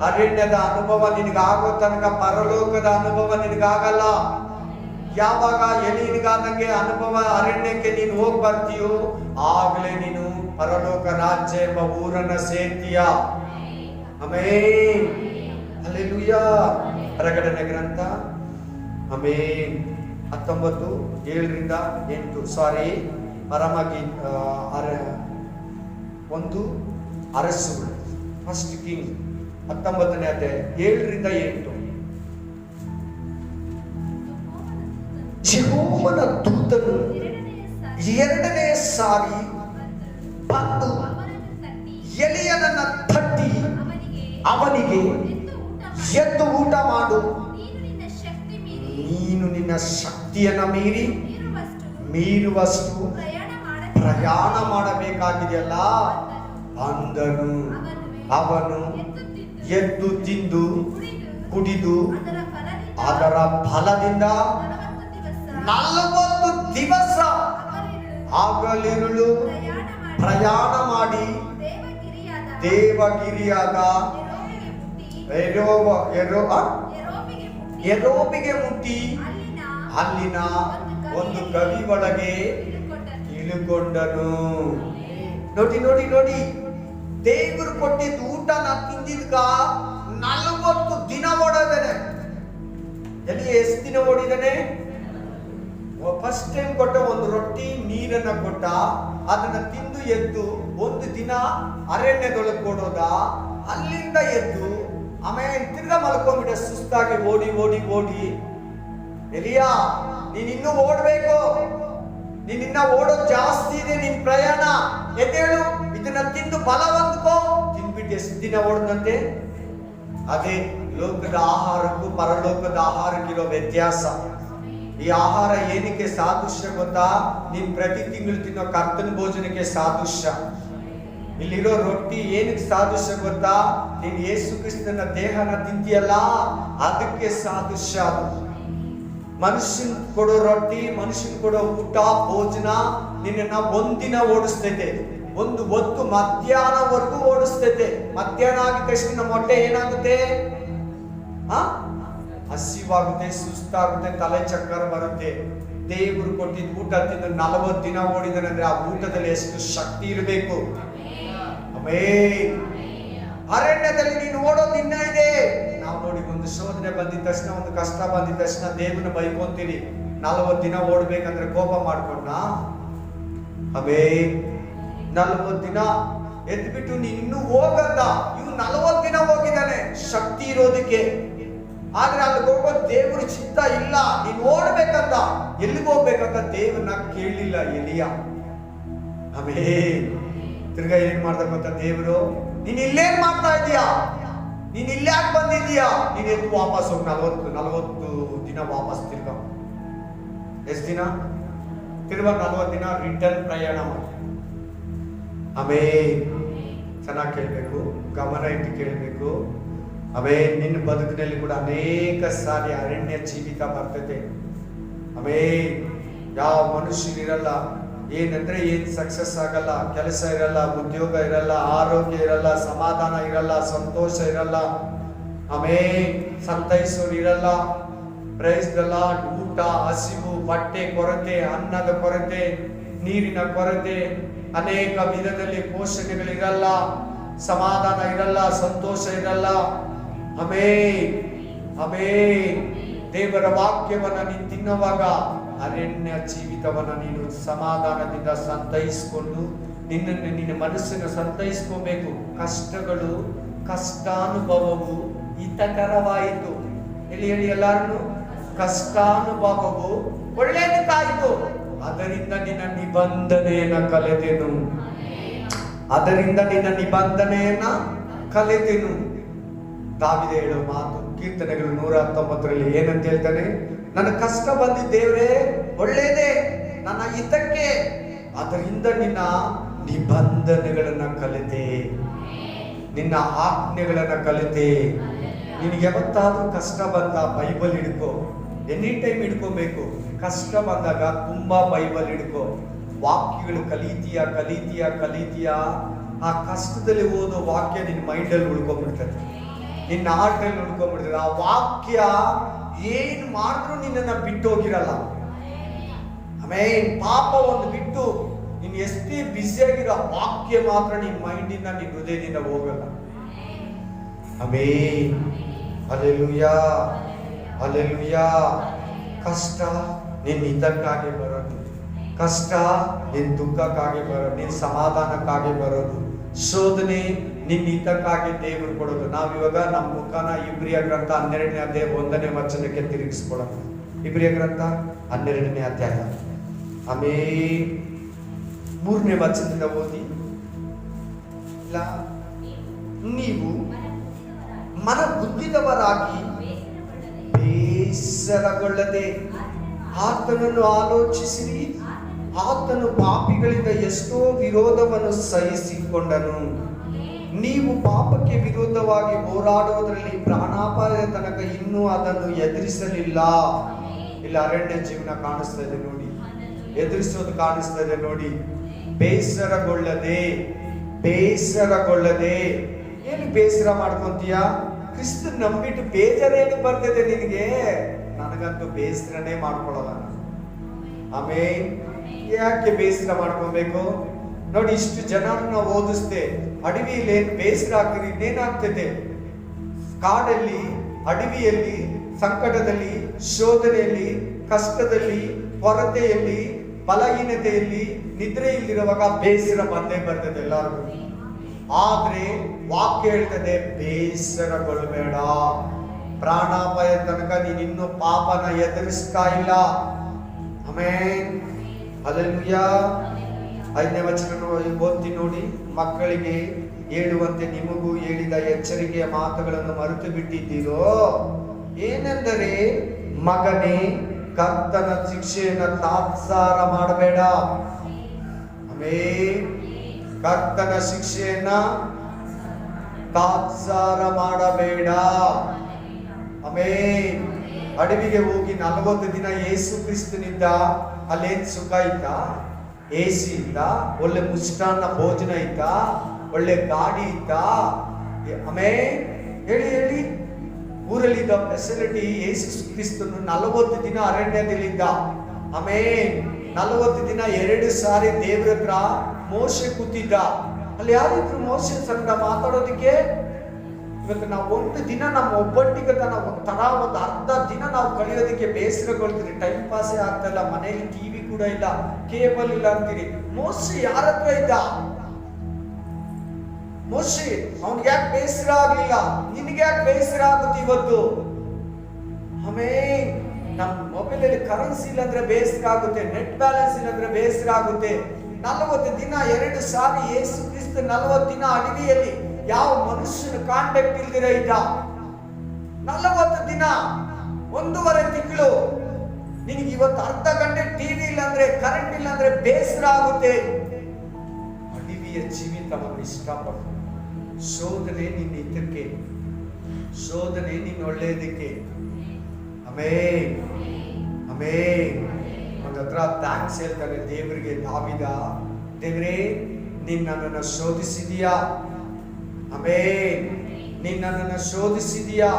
ಅರಣ್ಯದ ಅನುಭವ ನಿನಗಾಗೋ ತನಕ ಪರಲೋಕದ ಅನುಭವ ನಿನಗಾಗಲ್ಲ. ಯಾವಾಗ ಎಲಿನಿಗಾದಂಗೆ ಅನುಭವ ಅರಣ್ಯಕ್ಕೆ ನೀನು ಹೋಗಿ ಬರ್ತೀಯೋ ಆಗ್ಲೇ ನೀನು ಪರಲೋಕ ರಾಜ್ಯ ಎಂಬ ಊರನ್ನ ಸೇರ್ತೀಯ. Amen, hallelujah. ಪ್ರಕಟಣೆ ಗ್ರಂಥ ಆಮೆನ್ 19:7-8 ಸಾರಿ ಪರಮಗೀತ 1 ಅರಸುಗಳು, ಫಸ್ಟ್ ಕಿಂಗ್ 19ನೇ ಅಧ್ಯಾಯ 7-8. ಯೆಹೋವನ ದೂತನು 2ನೇ ಸಾರಿ ಬಂದು ಎಲಿಯನನ್ನ ತಟ್ಟಿ ಅವನಿಗೆ, ಎದ್ದು ಊಟ ಮಾಡು, ನೀನು ನಿನ್ನ ಶಕ್ತಿಯನ್ನ ಮೀರುವಷ್ಟು ಪ್ರಯಾಣ ಮಾಡಬೇಕಾಗಿದೆಯಲ್ಲ ಅಂದನು. ಅವನು ಎದ್ದು ತಿಂದು ಕುಡಿದು ಅದರ ಫಲದಿಂದ 40 ದಿವಸ ಹಗಲಿರುಳು ಪ್ರಯಾಣ ಮಾಡಿ ದೇವಗಿರಿಯಾದ ಎರೋಬಿಗೆ ಮುಟ್ಟಿ ಅಲ್ಲಿನ ಒಂದು ಗವಿ ಒಳಗೆ ಇಳುಕೊಂಡನು. ನೋಡಿ, ದೇವರು ಕೊಟ್ಟಿದ್ದ ಊಟನ ತಿಂದಿದ್ಕ 40 ದಿನ ಓಡೋದಾನೆ. ಎಲ್ಲಿ ಎಷ್ಟು ದಿನ ಓಡಿದಾನೆ? ಫಸ್ಟ್ ಟೈಮ್ ಕೊಟ್ಟ ಒಂದು ರೊಟ್ಟಿ ನೀರನ್ನ ಕೊಟ್ಟ, ಅದನ್ನ ತಿಂದು ಎದ್ದು 1 ದಿನ ಅರಣ್ಯದೊಳಗೆ ಕೊಡೋದ. ಅಲ್ಲಿಂದ ಎದ್ದು ಆಮೇಲೆ ತಿರ್ಗಾ ಮಲ್ಕೊಂಡ್ಬಿಟ್ಟೆ ಸುಸ್ತಾಗಿ ಓಡಿ ಓಡಿ ಓಡಿ. ಎಲಿಯಾ, ನೀನಿನ್ನೂ ಓಡ್ಬೇಕು, ನೀನಿನ್ನ ಓಡೋದು ಜಾಸ್ತಿ ಇದೆ, ನಿನ್ ಪ್ರಯಾಣ, ಎದ್ದೇಳು, ಇದನ್ನ ತಿಂದು ಬಲ ಹೊಂದ್ಕೋ. ತಿಂದ್ಬಿಟ್ಟು ಎಷ್ಟು ದಿನ ಓಡದಂತೆ? ಅದೇ ಲೋಕದ ಆಹಾರಕ್ಕೂ ಪರಲೋಕದ ಆಹಾರಕ್ಕಿರೋ ವ್ಯತ್ಯಾಸ. ಈ ಆಹಾರ ಏನಕ್ಕೆ ಸಾದೃಶ್ಯ ಗೊತ್ತಾ? ನೀನ್ ಪ್ರತಿ ತಿಂಗಳು ತಿನ್ನೋ ಕರ್ತನ ಭೋಜನಕ್ಕೆ ಸಾದೃಶ್ಯ. ಇಲ್ಲಿರೋ ರೊಟ್ಟಿ ಏನಕ್ಕೆ ಸಾದೃಶ್ಯ ಗೊತ್ತಾ? ನೀನ್ ಯೇಸು ಕ್ರಿಸ್ತನ ದೇಹನ ತಿಂತೀಯಲ್ಲ, ಅದಕ್ಕೆ ಸಾದೃಶ್ಯ. ಅದು ಮನುಷ್ಯನ್ ಕೊಡೋ ರೊಟ್ಟಿ, ಮನುಷ್ಯನ್ ಕೊಡೋ ಊಟ, ಭೋಜನ ನಿನ್ನ ಒಂದಿನ ಓಡಿಸ್ತೈತೆ, ಒಂದು ಹೊತ್ತು ಮಧ್ಯಾಹ್ನವರೆಗೂ ಓಡಿಸ್ತೈತೆ. ಮಧ್ಯಾಹ್ನ ಆಗಿದ ತಕ್ಷಣ ನಮ್ಮ ಹೊಟ್ಟೆ ಏನಾಗುತ್ತೆ? ಹಸಿವಾಗುತ್ತೆ, ಸುಸ್ತಾಗುತ್ತೆ, ತಲೆ ಚಕ್ಕರ ಬರುತ್ತೆ. ದೇವರು ಕೊಟ್ಟಿದ್ದ ಊಟ ತಿಂದು 40 ದಿನ ಓಡಿದನಂದ್ರೆ ಆ ಊಟದಲ್ಲಿ ಎಷ್ಟು ಶಕ್ತಿ ಇರಬೇಕು. ಅರಣ್ಯದಲ್ಲಿ ನೀನು ಓಡೋದು ಇನ್ನ ಇದೆ. ನಾವು ನೋಡಿ, ಒಂದು ಶೋಧನೆ ಬಂದಿದ ತಕ್ಷಣ, ಒಂದು ಕಷ್ಟ ಬಂದಿದ ತಕ್ಷಣ ದೇವನ ಬೈಕೊಂತೀರಿ. 40 ದಿನ ಓಡ್ಬೇಕಂದ್ರೆ ಕೋಪ ಮಾಡ್ಕೊಂಡ. 40 ದಿನ ಎದ್ಬಿಟ್ಟು ನೀನು ಇನ್ನೂ ಹೋಗಂದ. ಇವ್ 40 ದಿನ ಹೋಗಿದ್ದಾನೆ ಶಕ್ತಿ ಇರೋದಕ್ಕೆ. ಆದ್ರೆ ಅಲ್ಲಿಗೆ ಹೋಗೋದು ದೇವ್ರ ಚಿತ್ತ ಇಲ್ಲ. ನೀನ್ ಓಡ್ಬೇಕಂತ, ಎಲ್ಲಿಗೆ ಹೋಗ್ಬೇಕಂತ ದೇವ್ರನ್ನ ಕೇಳಲಿಲ್ಲ ಎಲಿಯಾ. ತಿರ್ಗಾ ಏನ್ ಮಾಡ್ದ ಗೊತ್ತಾ ದೇವ್ರು? ನೀನ್ ಇಲ್ಲೇನ್ ಮಾಡ್ತಾ ಇದೀಯಾ? ನೀನ್ ಇಲ್ಲ್ಯಾಕೆ ಬಂದಿದೀಯಾ? ನೀನ್ ಎದ್ದು ವಾಪಸ್ ಹೋಗಿ 40 ದಿನ ವಾಪಸ್ ತಿರ್ಗ. ಎಷ್ಟು ದಿನ? ತಿರ್ಗ 40 ದಿನ ರಿಟರ್ನ್ ಪ್ರಯಾಣ ಮಾಡಿ. ಚೆನ್ನಾಗಿ ಕೇಳ್ಬೇಕು, ಗಮನ ಇಟ್ಟು ಕೇಳ್ಬೇಕು. ನಿನ್ನ ಬದುಕಿನಲ್ಲಿ ಕೂಡ ಅನೇಕ ಸಾರಿ ಅರಣ್ಯ ಜೀವಿತ ಬರ್ತದೆ. ಯಾವ ಮನುಷ್ಯನಿರಲ್ಲ, ಏನಂದ್ರೆ ಏನ್ ಸಕ್ಸಸ್ ಆಗಲ್ಲ, ಕೆಲಸ ಇರಲ್ಲ, ಉದ್ಯೋಗ ಇರಲ್ಲ, ಆರೋಗ್ಯ ಇರಲ್ಲ, ಸಮಾಧಾನ ಇರಲ್ಲ, ಸಂತೋಷ ಇರಲ್ಲ, ಸಂತೈಸೋರು ಇರಲ್ಲ. Price the lord. ಊಟ, ಹಸಿವು, ಬಟ್ಟೆ ಕೊರತೆ, ಅನ್ನದ ಕೊರತೆ, ನೀರಿನ ಕೊರತೆ, ಅನೇಕ ವಿಧದಲ್ಲಿ ಪೋಷಣೆಗಳಿರಲ್ಲ, ಸಮಾಧಾನ ಇರಲ್ಲ, ಸಂತೋಷ ಇರಲ್ಲ. ದೇವರ ವಾಕ್ಯವನ್ನ ನೀನು ತಿನ್ನುವಾಗ ಅರಣ್ಯ ಜೀವಿತವನ್ನ ನೀನು ಸಮಾಧಾನದಿಂದ ಸಂತೈಸಿಕೊಂಡು ನಿನ್ನ ಮನಸ್ಸನ್ನು ಸಂತೈಸ್ಕೋಬೇಕು. ಕಷ್ಟಗಳು, ಕಷ್ಟಾನುಭವವು ಹಿತಕರವಾಯಿತು. ಹೇಳಿ ಎಲ್ಲಾರು, ಕಷ್ಟಾನುಭವವು ಒಳ್ಳೆಯದಕ್ಕಾಯಿತು. ಅದರಿಂದ ನಿನ್ನ ನಿಬಂಧನೆಯನ್ನ ಕಲೆದೆನು. ಅದರಿಂದ ನಿನ್ನ ನಿಬಂಧನೆಯನ್ನ ಕಲೆದೆನು. ದಾವಿದ ಹೇಳೋ ಮಾತು ಕೀರ್ತನೆಗಳು 119 ಏನಂತ ಹೇಳ್ತಾನೆ? ನನ್ನ ಕಷ್ಟ ಬಂದಿದ್ದ ದೇವ್ರೇ ಒಳ್ಳೇದೇ, ನನ್ನ ಹಿತಕ್ಕೆ. ಅದರಿಂದ ನಿನ್ನ ನಿಬಂಧನೆಗಳನ್ನ ಕಲಿತೆ, ನಿನ್ನ ಆಜ್ಞೆಗಳನ್ನ ಕಲಿತೆ. ನಿನಗೆ ಯಾವತ್ತಾದ್ರೂ ಕಷ್ಟ ಬಂದ ಬೈಬಲ್ ಹಿಡ್ಕೋ. ಎನಿ ಟೈಮ್ ಹಿಡ್ಕೋಬೇಕು. ಕಷ್ಟ ಬಂದಾಗ ತುಂಬಾ ಬೈಬಲ್ ಹಿಡ್ಕೋ. ವಾಕ್ಯಗಳು ಕಲಿತೀಯ ಕಲಿತೀಯ ಕಲಿತೀಯ. ಆ ಕಷ್ಟದಲ್ಲಿ ಓದೋ ವಾಕ್ಯ ನಿನ್ನ ಮೈಂಡಲ್ಲಿ ಉಳ್ಕೊಂಡ್ಬಿಡ್ತದೆ, ನಿನ್ನ ಹಾರ್ಟಲ್ಲಿ ಉಳ್ಕೊಂಡ್ಬಿಡ್ತದೆ. ಆ ವಾಕ್ಯ ಏನ್ ಮಾಡಿದ್ರು ನಿನ್ನನ್ನ ಬಿಟ್ಟು ಹೋಗಿರಲ್ಲ. ಪಾಪ ಒಂದು ಬಿಟ್ಟು ನೀನು ಎಷ್ಟೇ ಬ್ಯುಸಿಯಾಗಿರೋ ವಾಕ್ಯ ಮಾತ್ರ ನಿನ್ನ ಮೈಂಡಿಂದ, ನಿನ್ನ ಹೃದಯದಿಂದ ಹೋಗಲ್ಲ. Hallelujah, hallelujah. ಕಷ್ಟ ನಿನ್ನ ಹಿತಕ್ಕಾಗಿ ಬರೋದು, ಕಷ್ಟ ನಿನ್ನ ದುಃಖಕ್ಕಾಗಿ ಬರೋದು, ನಿನ್ನ ಸಮಾಧಾನಕ್ಕಾಗಿ ಬರೋದು. ಶೋಧನೆ ನಿನ್ನ ಹಿತಕ್ಕಾಗಿ ದೇವರು ಕೊಡೋದು. ನಾವಿವಾಗ ನಮ್ಮ ಮುಖನ ಇಬ್ರಿಯ ಗ್ರಂಥ 12ನೇ ಅಧ್ಯಾಯ 1ನೇ ವಚನಕ್ಕೆ ತಿರುಗಿಸ್ಕೊಳ್ಳೋಣ. ಇಬ್ರಿಯ ಗ್ರಂಥ 12ನೇ ಅಧ್ಯಾಯ 3ನೇ ವಚನದಿಂದ ಓದಿ. ನೀವು ಮನ ಬುದ್ಧಿದವರಾಗಿ ಬೇಸರಗೊಳ್ಳದೆ ಆತನನ್ನು ಆಲೋಚಿಸಿರಿ. ಆತನು ಪಾಪಿಗಳಿಂದ ಎಷ್ಟೋ ವಿರೋಧವನ್ನು ಸಹಿಸಿಕೊಂಡನು. ನೀವು ಪಾಪಕ್ಕೆ ವಿರೋಧವಾಗಿ ಹೋರಾಡುವುದರಲ್ಲಿ ಪ್ರಾಣಾಪಾಯದ ತನಕ ಇನ್ನೂ ಅದನ್ನು ಎದುರಿಸಲಿಲ್ಲ. ಇಲ್ಲಿ ಅರಣ್ಯ ಜೀವನ ಕಾಣಿಸ್ತಾ ಇದೆ ನೋಡಿ, ಎದುರಿಸೋದು ಕಾಣಿಸ್ತಾ ಇದೆ ನೋಡಿ. ಬೇಸರಗೊಳ್ಳದೆ, ಬೇಸರಗೊಳ್ಳದೆ. ಏನು ಬೇಸರ ಮಾಡ್ಕೊಂತೀಯ? ಕ್ರಿಸ್ತ ನಂಬಿಟ್ಟು ಬೇಜಾರೇನು ಬರ್ತದೆ ನಿನಗೆ? ನನಗಂತೂ ಬೇಸರನೇ ಮಾಡ್ಕೊಳ್ಳಲ್ಲ. ಯಾಕೆ ಬೇಸರ ಮಾಡ್ಕೊಬೇಕು? ನೋಡಿ, ಇಷ್ಟು ಜನರನ್ನ ಓದಿಸ್ದೆ, ಅಡವಿಯಲ್ಲಿ ಏನ್ ಬೇಸರ ಆಗ್ತದೆ? ಇನ್ನೇನಾಗ್ತದೆ? ಕಾಡಲ್ಲಿ, ಅಡವಿಯಲ್ಲಿ, ಸಂಕಟದಲ್ಲಿ, ಶೋಧನೆಯಲ್ಲಿ, ಕಷ್ಟದಲ್ಲಿ, ಕೊರತೆಯಲ್ಲಿ, ಬಲಹೀನತೆಯಲ್ಲಿ, ನಿದ್ರೆ ಇಲ್ಲಿರುವಾಗ ಬೇಸರ ಬಂದೇ ಬರ್ತದೆ ಎಲ್ಲರಿಗೂ. ಆದ್ರೆ ವಾಕ್ಯ ಹೇಳ್ತದೆ ಬೇಸರಗೊಳ್ಳಬೇಡ. ಪ್ರಾಣಾಪಾಯ ತನಕ ನೀನು ಇನ್ನೂ ಪಾಪನ ಎದುರಿಸ್ತಾ ಇಲ್ಲ. Amen, hallelujah. 5ನೇ ವಚನ ಓದ್ತೀನಿ ನೋಡಿ. ಮಕ್ಕಳಿಗೆ ಹೇಳುವಂತೆ ನಿಮಗೂ ಹೇಳಿದ ಎಚ್ಚರಿಕೆಯ ಮಾತುಗಳನ್ನು ಮರೆತು ಬಿಟ್ಟಿದ್ದೀರೋ? ಏನೆಂದರೆ, ಮಗನೇ, ಕರ್ತನ ಶಿಕ್ಷೆಯನ್ನು ತಾತ್ಸಾರ ಮಾಡಬೇಡ. ಆಮೆನ್. ಕರ್ತನ ಶಿಕ್ಷೆಯನ್ನ ತಾತ್ಸಾರ ಮಾಡಬೇಡ. ಆಮೆನ್. ಅಡವಿಗೆ ಹೋಗಿ 40 ದಿನ ಯೇಸು ಕ್ರಿಸ್ತನಿಂದ ಅಲ್ಲೇನ್ ಸುಖ ಇತ್ತಾ? ಎಸಿ ಇತ್ತ? ಒಳ್ಳೆ ಮುಷ್ಟಾನ್ನ ಭೋಜನ ಇತ್ತ? ಒಳ್ಳೆ ಗಾಡಿ ಇತ್ತ? ಆಮೆನ್. ಹೇಳಿ ಹೇಳಿ. ಊರಲ್ಲಿದ್ದ ಫೆಸಿಲಿಟಿ ಯೇಸು ಕ್ರಿಸ್ತನು 40 ದಿನ ಅರಣ್ಯದಲ್ಲಿದ್ದ. ಆಮೆನ್. 40 ದಿನ 2 ಸಾರಿ ದೇವರ ಹತ್ರ ಮೋಶೆ ಕೂತಿದ್ದ. ಅಲ್ಲಿ ಯಾರಿದ್ರು ಮೋಶೆ ಸಂಗಡ ಮಾತಾಡೋದಕ್ಕೆ? ಇವತ್ತು ನಾವು ಒಂದು ದಿನ ನಮ್ಮ ಒಬ್ಬಟ್ಟಿಗತನ ಒಂಥರ ಒಂದು ಅರ್ಧ ದಿನ ನಾವು ಕಳೆಯೋದಕ್ಕೆ ಬೇಸರಗೊಳ್ತೀರಿ. ಟೈಮ್ ಪಾಸೇ ಆಗ್ತಲ್ಲ, ಮನೆಯಲ್ಲಿ ಟಿವಿ ಕೂಡ ಇಲ್ಲ, ಕೇಬಲ್ ಇಲ್ಲ ಅಂತೀರಿ. ಮೋಶೆ ಯಾರ ಹತ್ರ ಇದ್ದ? ಮೋಶೆ ಅವನಿಗೆ ಯಾಕೆ ಬೇಸರ ಆಗ್ಲಿಲ್ಲ? ನಿನಗೆ ಯಾಕೆ ಬೇಸರ ಆಗುತ್ತೆ ಇವತ್ತು? ಆಮೆನ್. ನಮ್ಮ ಮೊಬೈಲ್ ಅಲ್ಲಿ ಕರೆನ್ಸಿ ಇಲ್ಲಂದ್ರೆ ಬೇಸರ ಆಗುತ್ತೆ, ನೆಟ್ ಬ್ಯಾಲೆನ್ಸ್ ಇಲ್ಲಂದ್ರೆ ಬೇಸರ ಆಗುತ್ತೆ. 40 ದಿನ 2 ಸಾರಿ ಯೇಸು ಕ್ರಿಸ್ತ 40 ದಿನ ಅಡವಿಯಲ್ಲಿ ಯಾವ ಮನುಷ್ಯನ ಕಾಂಟ್ಯಾಕ್ಟ್ ಇಲ್ದಿರ ಇದ್ದ. 40 ದಿನ 1.5 ತಿಂಗಳು. ನಿನಗೆ ಇವತ್ತು ಅರ್ಧ ಗಂಟೆ ಟಿವಿ ಇಲ್ಲಾಂದ್ರೆ, ಕರೆಂಟ್ ಇಲ್ಲಾಂದ್ರೆ ಬೇಸರ ಆಗುತ್ತೆ. ಅಡವಿಯ ಜೀವಿತವನ್ನು ಇಷ್ಟಪಟ್ಟು ಶೋಧನೆ ನಿನ್ನ ಹಿತಕ್ಕೆ, ಶೋಧನೆ ನಿನ್ನ ಒಳ್ಳೆಯದಕ್ಕೆ. Amen, amen. ಒಂದು ಹತ್ರ ಥ್ಯಾಂಕ್ಸ್ ಹೇಳ್ತಾನೆ ದೇವರಿಗೆ ದಾವಿದ. ದೇವರೇ, ನೀನು ನನ್ನನ್ನು ಶೋಧಿಸಿದೀಯಾ. ಆಮೆನ್. ನೀನು ನನ್ನನ್ನು ಶೋಧಿಸಿದೀಯಾ.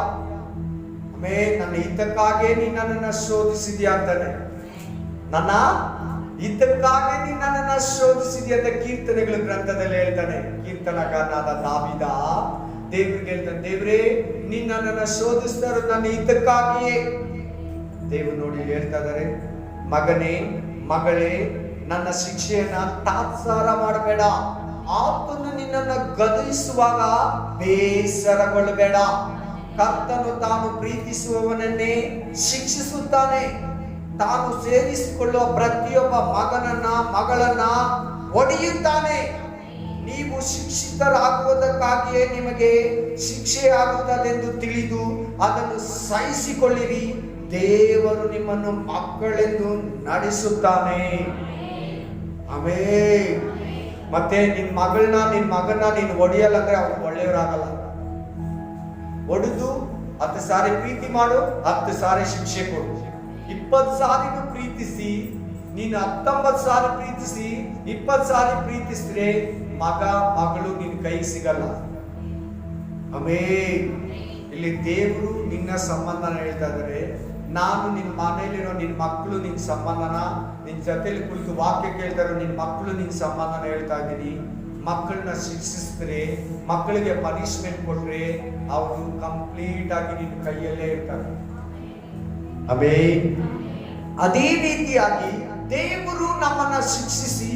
ಆಮೆನ್. ನನ್ನ ಹಿತಕ್ಕಾಗೇ ನೀನು ನನ್ನನ್ನು ಶೋಧಿಸಿದೀಯಾ ಅಂತಾನೆ. ನನ್ನ ಹಿತಕ್ಕಾಗಿ ನೀನು ನನ್ನನ್ನು ಶೋಧಿಸಿದೀಯ ಅಂತ ಕೀರ್ತನೆಗಳ ಗ್ರಂಥದಲ್ಲಿ ಹೇಳ್ತಾನೆ. ಕೀರ್ತನಗಾರನಾದ ದಾವಿದ ದೇವರಿಗೆ ಹೇಳ್ತಾನೆ, ದೇವರೇ, ನೀನು ನನ್ನನ್ನು ಶೋಧಿಸ್ತಾ ಇರೋದು ನನ್ನ ಹಿತಕ್ಕಾಗಿಯೇ. ದೇವರು ನೋಡಿ ಹೇಳ್ತಾ ಇದ್ದಾರೆ, ಮಗನೇ, ಮಗಳೇ, ನನ್ನ ಶಿಕ್ಷೆಯನ್ನ ತಾತ್ಸಾರ ಮಾಡಬೇಡ. ಆತನು ನಿನ್ನನ್ನು ಗದರಿಸುವಾಗ ಬೇಸರಗೊಳ್ಳಬೇಡ. ಕರ್ತನು ತಾನು ಪ್ರೀತಿಸುವವನನ್ನೇ ಶಿಕ್ಷಿಸುತ್ತಾನೆ. ತಾನು ಸೇರಿಸಿಕೊಳ್ಳುವ ಪ್ರತಿಯೊಬ್ಬ ಮಗನನ್ನ ಮಗಳನ್ನ ಒಡೆಯುತ್ತಾನೆ. ನೀವು ಶಿಕ್ಷಿತರಾಗುವುದಕ್ಕಾಗಿಯೇ ನಿಮಗೆ ಶಿಕ್ಷೆ ಆಗುತ್ತದೆಂದು ತಿಳಿದು ಅದನ್ನು ಸಹಿಸಿಕೊಳ್ಳಿರಿ. ದೇವರು ನಿಮ್ಮನ್ನು ಮಕ್ಕಳೆಂದು ನಡೆಸುತ್ತಾನೆ. ಆಮೆನ್. ಮತ್ತೆ ನಿನ್ ಮಗಳನ್ನ ನಿನ್ ಮಗನ ನೀನು ಒಡೆಯಲ್ಲ ಅಂದ್ರೆ ಅವ್ರು ಒಳ್ಳೆಯವರಾಗಲ್ಲ. ಒಡೆದು 10 ಸಾರಿ ಪ್ರೀತಿ ಮಾಡು, 10 ಸಾರಿ ಶಿಕ್ಷೆ ಕೊಡು. 20 ಸಾರಿನೂ ಪ್ರೀತಿಸಿ, ನೀನು 19 ಸಾರಿ ಪ್ರೀತಿಸಿ, 20 ಸಾರಿ ಪ್ರೀತಿಸಿದ್ರೆ ಮಗ ಮಗಳು ನಿನ್ ಕೈ ಸಿಗಲ್ಲ. ಆಮೆನ್. ಇಲ್ಲಿ ದೇವರು ನಿನ್ನ ಸಂಬಂಧನ ಹೇಳ್ತಾ ಇದ್ದಾರೆ. ನಾನು ನಿನ್ನ ಮನೆಯಲ್ಲಿರೋ ನಿನ್ನ ಮಕ್ಕಳು ನಿನ್ನ ಸಂಬಂಧನ, ನಿನ್ನ ಜೊತೆಲಿ ಕುಳಿತು ವಾಕ್ಯ ಕೇಳ್ತಾ ಇರೋ ನಿನ್ನ ಮಕ್ಕಳು ನಿನ್ನ ಸಂಬಂಧನ ಹೇಳ್ತಾ ಇದ್ದೀನಿ. ಮಕ್ಕಳನ್ನ ಶಿಕ್ಷಿಸಿದ್ರೆ, ಮಕ್ಕಳಿಗೆ ಪನಿಷ್ಮೆಂಟ್ ಕೊಟ್ರೆ ಅವರು ಕಂಪ್ಲೀಟ್ ಆಗಿ ನಿನ್ನ ಕೈಯಲ್ಲೇ ಇರ್ತಾರೆ. ಆಮೆನ್. ಅದೇ ರೀತಿಯಾಗಿ ದೇವರು ನಮ್ಮನ್ನ ಶಿಕ್ಷಿಸಿ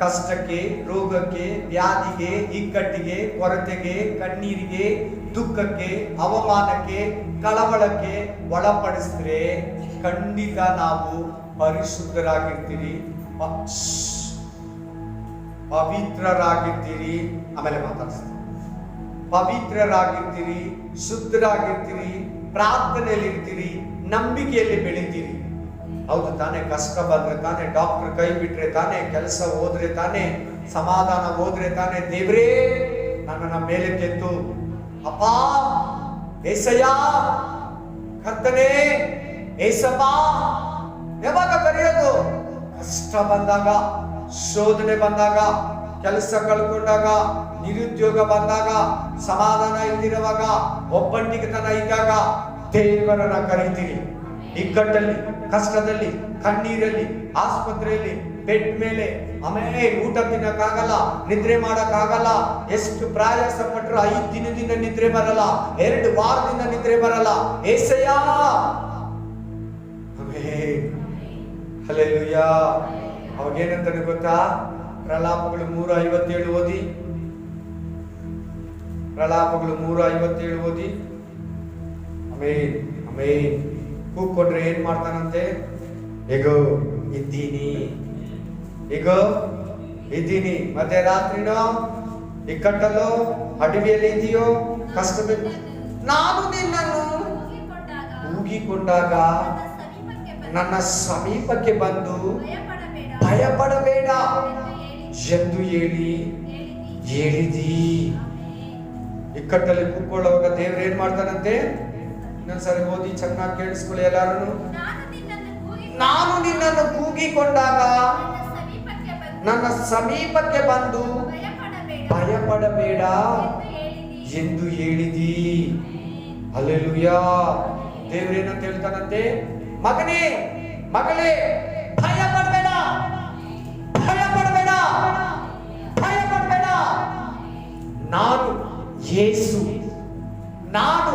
ಕಷ್ಟಕ್ಕೆ, ರೋಗಕ್ಕೆ, ವ್ಯಾಧಿಗೆ, ಇಕ್ಕಟ್ಟಿಗೆ, ಕೊರತೆಗೆ, ಕಣ್ಣೀರಿಗೆ, ದುಃಖಕ್ಕೆ, ಅವಮಾನಕ್ಕೆ, ಕಳವಳಕ್ಕೆ ಒಳಪಡಿಸಿದ್ರೆ ಖಂಡಿತ ನಾವು ಪರಿಶುದ್ಧರಾಗಿರ್ತೀರಿ, ಪವಿತ್ರರಾಗಿರ್ತೀರಿ. ಆಮೇಲೆ ಮಾತಾಡ್ತೀನಿ. ಪವಿತ್ರರಾಗಿರ್ತೀರಿ, ಶುದ್ಧರಾಗಿರ್ತೀರಿ, ಪ್ರಾರ್ಥನೆಯಲ್ಲಿ ಇರ್ತೀರಿ, ನಂಬಿಕೆಯಲ್ಲಿ ಬೆಳಿತೀರಿ. ಹೌದು ತಾನೇ? ಕಷ್ಟ ಬಂದ್ರೆ ತಾನೇ, ಡಾಕ್ಟರ್ ಕೈ ಬಿಟ್ರೆ ತಾನೇ, ಕೆಲಸ ಹೋದ್ರೆ ತಾನೇ, ಸಮಾಧಾನ ಹೋದ್ರೆ ತಾನೇ ದೇವ್ರೇ ನನ್ನನ್ನ ಮೇಲೆ ಕೆತ್ತು, ಅಪ್ಪ ಏಸಯ್ಯ, ಕರ್ತನೇ, ಏಸಪ್ಪ ಯಾವಾಗ ಕರೆಯೋದು? ಕಷ್ಟ ಬಂದಾಗ, ಶೋಧನೆ ಬಂದಾಗ, ಕೆಲಸ ಕಳ್ಕೊಂಡಾಗ, ನಿರುದ್ಯೋಗ ಬಂದಾಗ, ಸಮಾಧಾನ ಇಲ್ದಿರುವಾಗ, ಒಬ್ಬಂಟಿಗೆತನ ಇದ್ದಾಗ ದೇವರನ್ನ ಕರೀತೀರಿ. ಇಕ್ಕಟ್ಟಲ್ಲಿ, ಕಷ್ಟದಲ್ಲಿ, ಕಣ್ಣೀರಲ್ಲಿ, ಆಸ್ಪತ್ರೆಯಲ್ಲಿ, ಬೆಡ್ ಮೇಲೆ, ಆಮೇಲೆ ಊಟ ತಿನ್ನಕ್ಕಾಗಲ್ಲ, ನಿದ್ರೆ ಮಾಡಕ್ಕಾಗಲ್ಲ. ಎಷ್ಟು ಪ್ರಯಾಸ ಪಟ್ಟರು 5 ದಿನದಿಂದ ನಿದ್ರೆ ಬರಲ್ಲ, 2 ವಾರದಿಂದ ನಿದ್ರೆ ಬರಲ್ಲ. ಏಸಯ್ಯ, ಆಮೆನ್, ಹಲ್ಲೆಲೂಯಾ. ಅವಾಗೇನಂತಾನೆ ಗೊತ್ತಾ? ಪ್ರಲಾಪಗಳು 3:57 ಓದಿ. ಪ್ರಲಾಪಗಳು 3:57 ಓದಿ. ಆಮೇನ್ ಆಮೇನ್. ಕೂಗ್ಕೊಂಡ್ರೆ ಏನ್ ಮಾಡ್ತಾನಂತೆ? ಹೇಗೋ ಇದ್ದೀನಿ, ಹೇಗೋ ಇದ್ದೀನಿ. ಮತ್ತೆ ರಾತ್ರಿನೋ ಇಕ್ಕಟ್ಟಲ್ಲೋ ಅಡವಿಯಲ್ಲಿ ಇದೆಯೋ ಕಷ್ಟದ ನಾನು ನಿನ್ನನ್ನು ಕೂಗಿಕೊಂಡಾಗ ನನ್ನ ಸಮೀಪಕ್ಕೆ ಬಂದು ಭಯಪಡಬೇಡ ಎಂದು ಹೇಳಿದಿ. ಇಕ್ಕಟ್ಟಲ್ಲಿ ಕೂತ್ಕೊಳ್ಳುವಾಗ ದೇವ್ರು ಏನ್ ಮಾಡ್ತಾನಂತೆ? ಇನ್ನೊಂದ್ಸರಿ ಓದಿ, ಚೆನ್ನಾಗಿ ಕೇಳಿಸ್ಕೊಳ್ಳಿ ಎಲ್ಲಾರು. ನಾನು ನಿನ್ನನ್ನು ಕೂಗಿಕೊಂಡಾಗ ನನ್ನ ಸಮೀಪಕ್ಕೆ ಬಂದು ಭಯಪಡಬೇಡ ಎಂದು ಹೇಳಿದಿ. ಹಲ್ಲೆಲೂಯಾ. ದೇವರೇನಂತ ಹೇಳ್ತಾನಂತೆ? ಮಗನೇ ಮಗಳೇ, ಭಯಪಡಬೇಡ, ಭಯಪಡಬೇಡ, ಭಯಪಡಬೇಡ. ನಾನು ಯೇಸು, ನಾನು